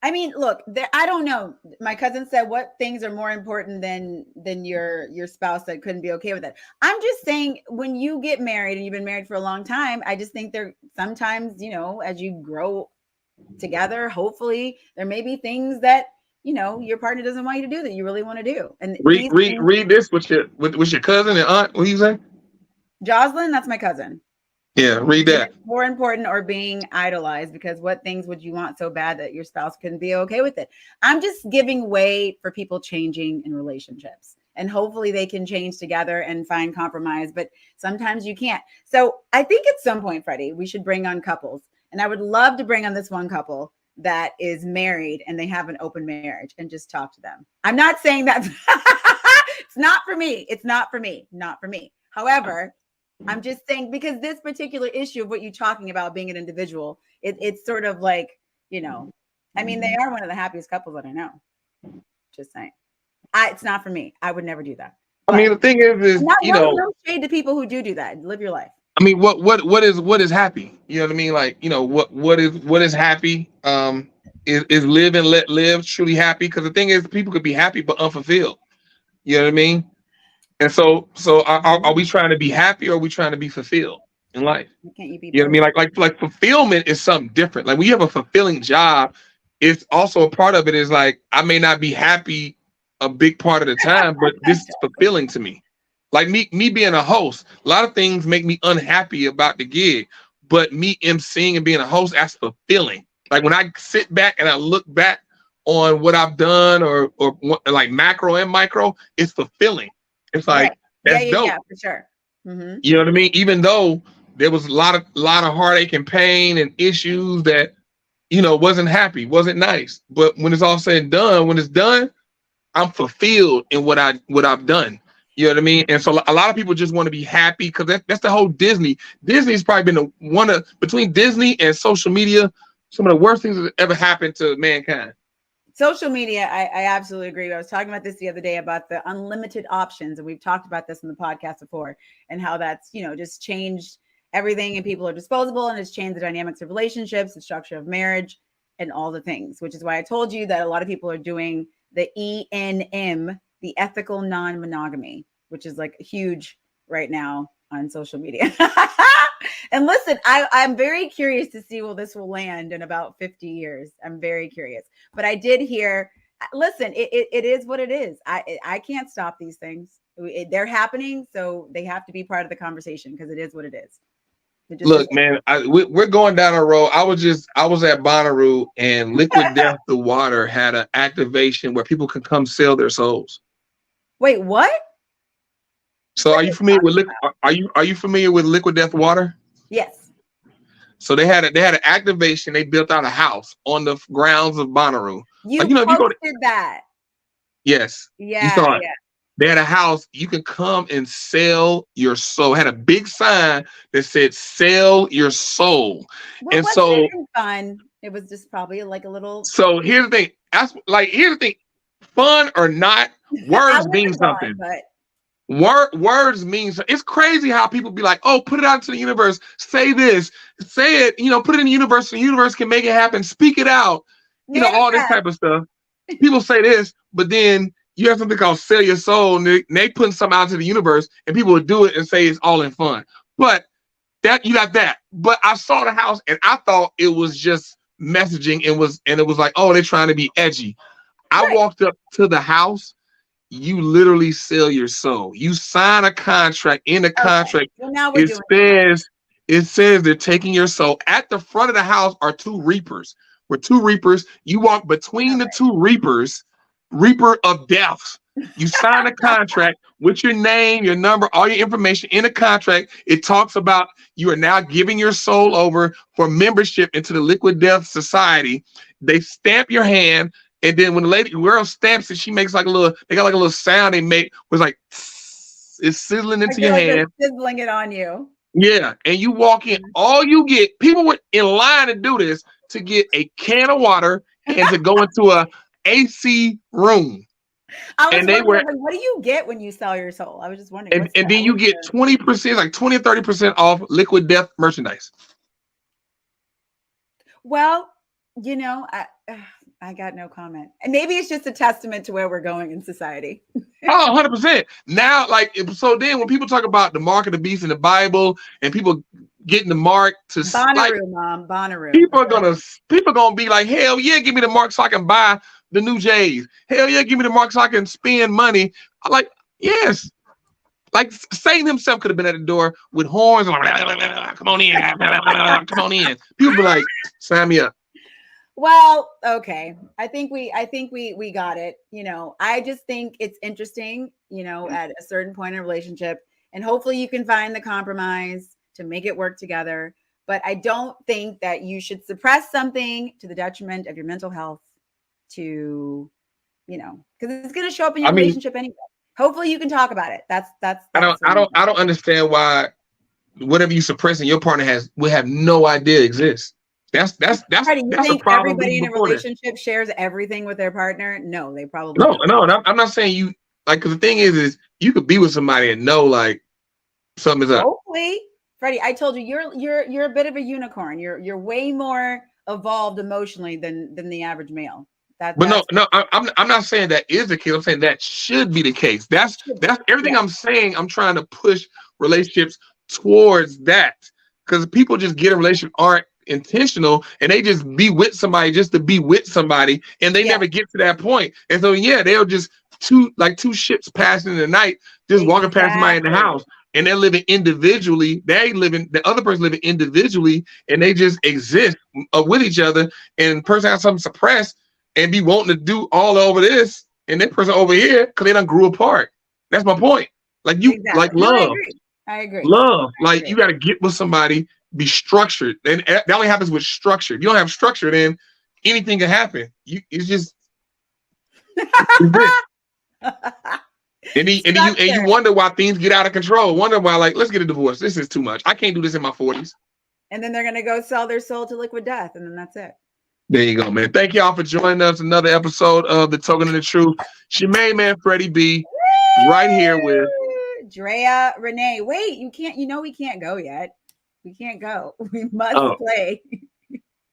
I mean, look, I don't know. My cousin said, what things are more important than your spouse that couldn't be okay with it? I'm just saying, when you get married and you've been married for a long time, I just think there sometimes, as you grow together, hopefully there may be things that, your partner doesn't want you to do that you really want to do. And read this with your cousin and aunt. What do you say? Jocelyn, that's my cousin. Yeah, read that. More important or being idolized, because what things would you want so bad that your spouse couldn't be okay with it? I'm just giving way for people changing in relationships, and hopefully they can change together and find compromise, but sometimes you can't. So I think at some point, Freddie, we should bring on couples, and I would love to bring on this one couple that is married and they have an open marriage and just talk to them. I'm not saying that it's not for me. It's not for me. Not for me. However, I'm just saying, because this particular issue of what you're talking about being an individual, it's sort of like, I mean, they are one of the happiest couples that I know. Just saying. It's not for me. I would never do that. I mean, the thing is no shade to people who do that. Live your life. I mean, what is happy? You know what I mean? Like, what is happy? Is live and let live truly happy? Because the thing is, people could be happy but unfulfilled. You know what I mean? And so are we trying to be happy, or are we trying to be fulfilled in life? Can't you be? You know what I mean? Like fulfillment is something different. Like when you have a fulfilling job, it's also a part of it is like, I may not be happy a big part of the time, but this is fulfilling to me. Like me being a host, a lot of things make me unhappy about the gig, but me emceeing and being a host, that's fulfilling. Like when I sit back and I look back on what I've done, or like macro and micro, it's fulfilling. It's like, that's dope. Yeah, for sure. Mm-hmm. You know what I mean? Even though there was a lot of heartache and pain and issues that, wasn't happy, wasn't nice. But when it's all said and done, when it's done, I'm fulfilled in what I've done. You know what I mean? And so a lot of people just want to be happy, because that's the whole Disney. Disney's probably been between Disney and social media, some of the worst things that ever happened to mankind. Social media, I absolutely agree. I was talking about this the other day about the unlimited options, and we've talked about this in the podcast before, and how that's, just changed everything, and people are disposable, and it's changed the dynamics of relationships, the structure of marriage, and all the things, which is why I told you that a lot of people are doing the ENM, the ethical non-monogamy, which is like huge right now on social media. And listen, I'm very curious to see where this will land in about 50 years. I'm very curious. But I did hear, listen, it is what it is. I can't stop these things. They're happening, so they have to be part of the conversation, because it is what it is. Look, man, we're going down a road. I was at Bonnaroo, and Liquid Death the Water had an activation where people can come sell their souls. Wait, what? So are you familiar with are you familiar with Liquid Death Water? Yes. So they had an activation. They built out a house on the grounds of Bonnaroo. You posted that. Yes. Yeah. You saw it. Yeah. They had a house. You can come and sell your soul. It had a big sign that said "Sell your soul." Well, and so fun. It was just probably like a little. So here's the thing. Here's the thing. Fun or not, words mean something. Words means it's crazy how people be like, oh, put it out to the universe, say this, say it, put it in the universe, so the universe can make it happen, speak it out, all this type of stuff. People say this, but then you have something called sell your soul, and they putting something out to the universe, and people will do it and say it's all in fun. But that you got that. But I saw the house and I thought it was just messaging, and it was like, oh, they're trying to be edgy. I walked up to the house. You literally sell your soul. You sign a contract. In the contract, well, now it says they're taking your soul. At the front of the house are two reapers. You walk between the two reapers, reaper of deaths, You sign a contract with your name, your number, all your information in a contract. It talks about you are now giving your soul over for membership into the Liquid Death Society. They stamp your hand, and then when the girl stamps it, she makes like a little. They got like a little sound they make. Was like it's sizzling into your hand, sizzling it on you. Yeah, and you walk in. All you get, people were in line to do this to get a can of water and to go into a AC room. I was wondering, like, what do you get when you sell your soul? I was just wondering. And then you get 20%, like 20 or 30% off Liquid Death merchandise. Well, you know, I got no comment. And maybe it's just a testament to where we're going in society. Oh, 100%. Now, like, so then when people talk about the mark of the beast in the Bible and people getting the mark to Bonnaroo, like, Mom, Bonnaroo. People are gonna be like, hell yeah, give me the mark so I can buy the new J's. Hell yeah, give me the mark so I can spend money. I'm like, yes. Like Satan himself could have been at the door with horns. Like, come on in, come on in. People be like, sign me up. Well, okay. I think we got it. You know, I just think it's interesting, you know, at a certain point in a relationship, and hopefully you can find the compromise to make it work together. But I don't think that you should suppress something to the detriment of your mental health to, you know, because it's going to show up in your relationship anyway. Hopefully you can talk about it. That's I don't understand why whatever you suppress in your partner will have no idea exists. That's Freddie, you that's think a problem. Everybody in a relationship shares everything with their partner? No, they probably no. I'm not saying you like, because the thing is you could be with somebody and know like something's up. Hopefully, Freddie, I told you you're a bit of a unicorn. You're way more evolved emotionally than the average male. I'm not saying that is the case. I'm saying that should be the case. That's everything. Yeah. I'm saying I'm trying to push relationships towards that, because people just get a relationship aren't intentional and they just be with somebody just to be with somebody, and they never get to that point. And so they'll just two ships passing in the night, just walking past somebody in the house, and they're living individually. The other person living individually, and they just exist with each other. And the person has something suppressed and be wanting to do all over this, and that person over here because they done grew apart. That's my point. Like like love. No, I agree. Love. Like you got to get with somebody, be structured, and that only happens with structure. If you don't have structure, then anything can happen. It's just. And you wonder why things get out of control. Wonder why, like, let's get a divorce. This is too much. I can't do this in my 40s. And then they're gonna go sell their soul to Liquid Death, and then that's it. There you go, man. Thank y'all for joining us. Another episode of The Token of the Truth. It's your main man, Freddie B, right here with Drea Renee. Wait, you can't. You know we can't go yet. We can't go. We must play.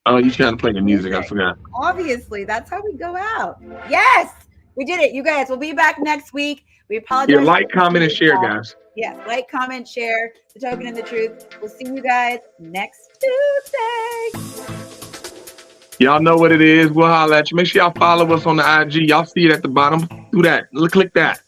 Oh, you trying to play the music? I forgot. Obviously, that's how we go out. Yes, we did it, you guys. We'll be back next week. We apologize. Yeah, like, comment, and share, guys. Yes, like, comment, share. The Token of the Truth. We'll see you guys next Tuesday. Y'all know what it is. We'll holler at you. Make sure y'all follow us on the IG. Y'all see it at the bottom. Do that. Click that.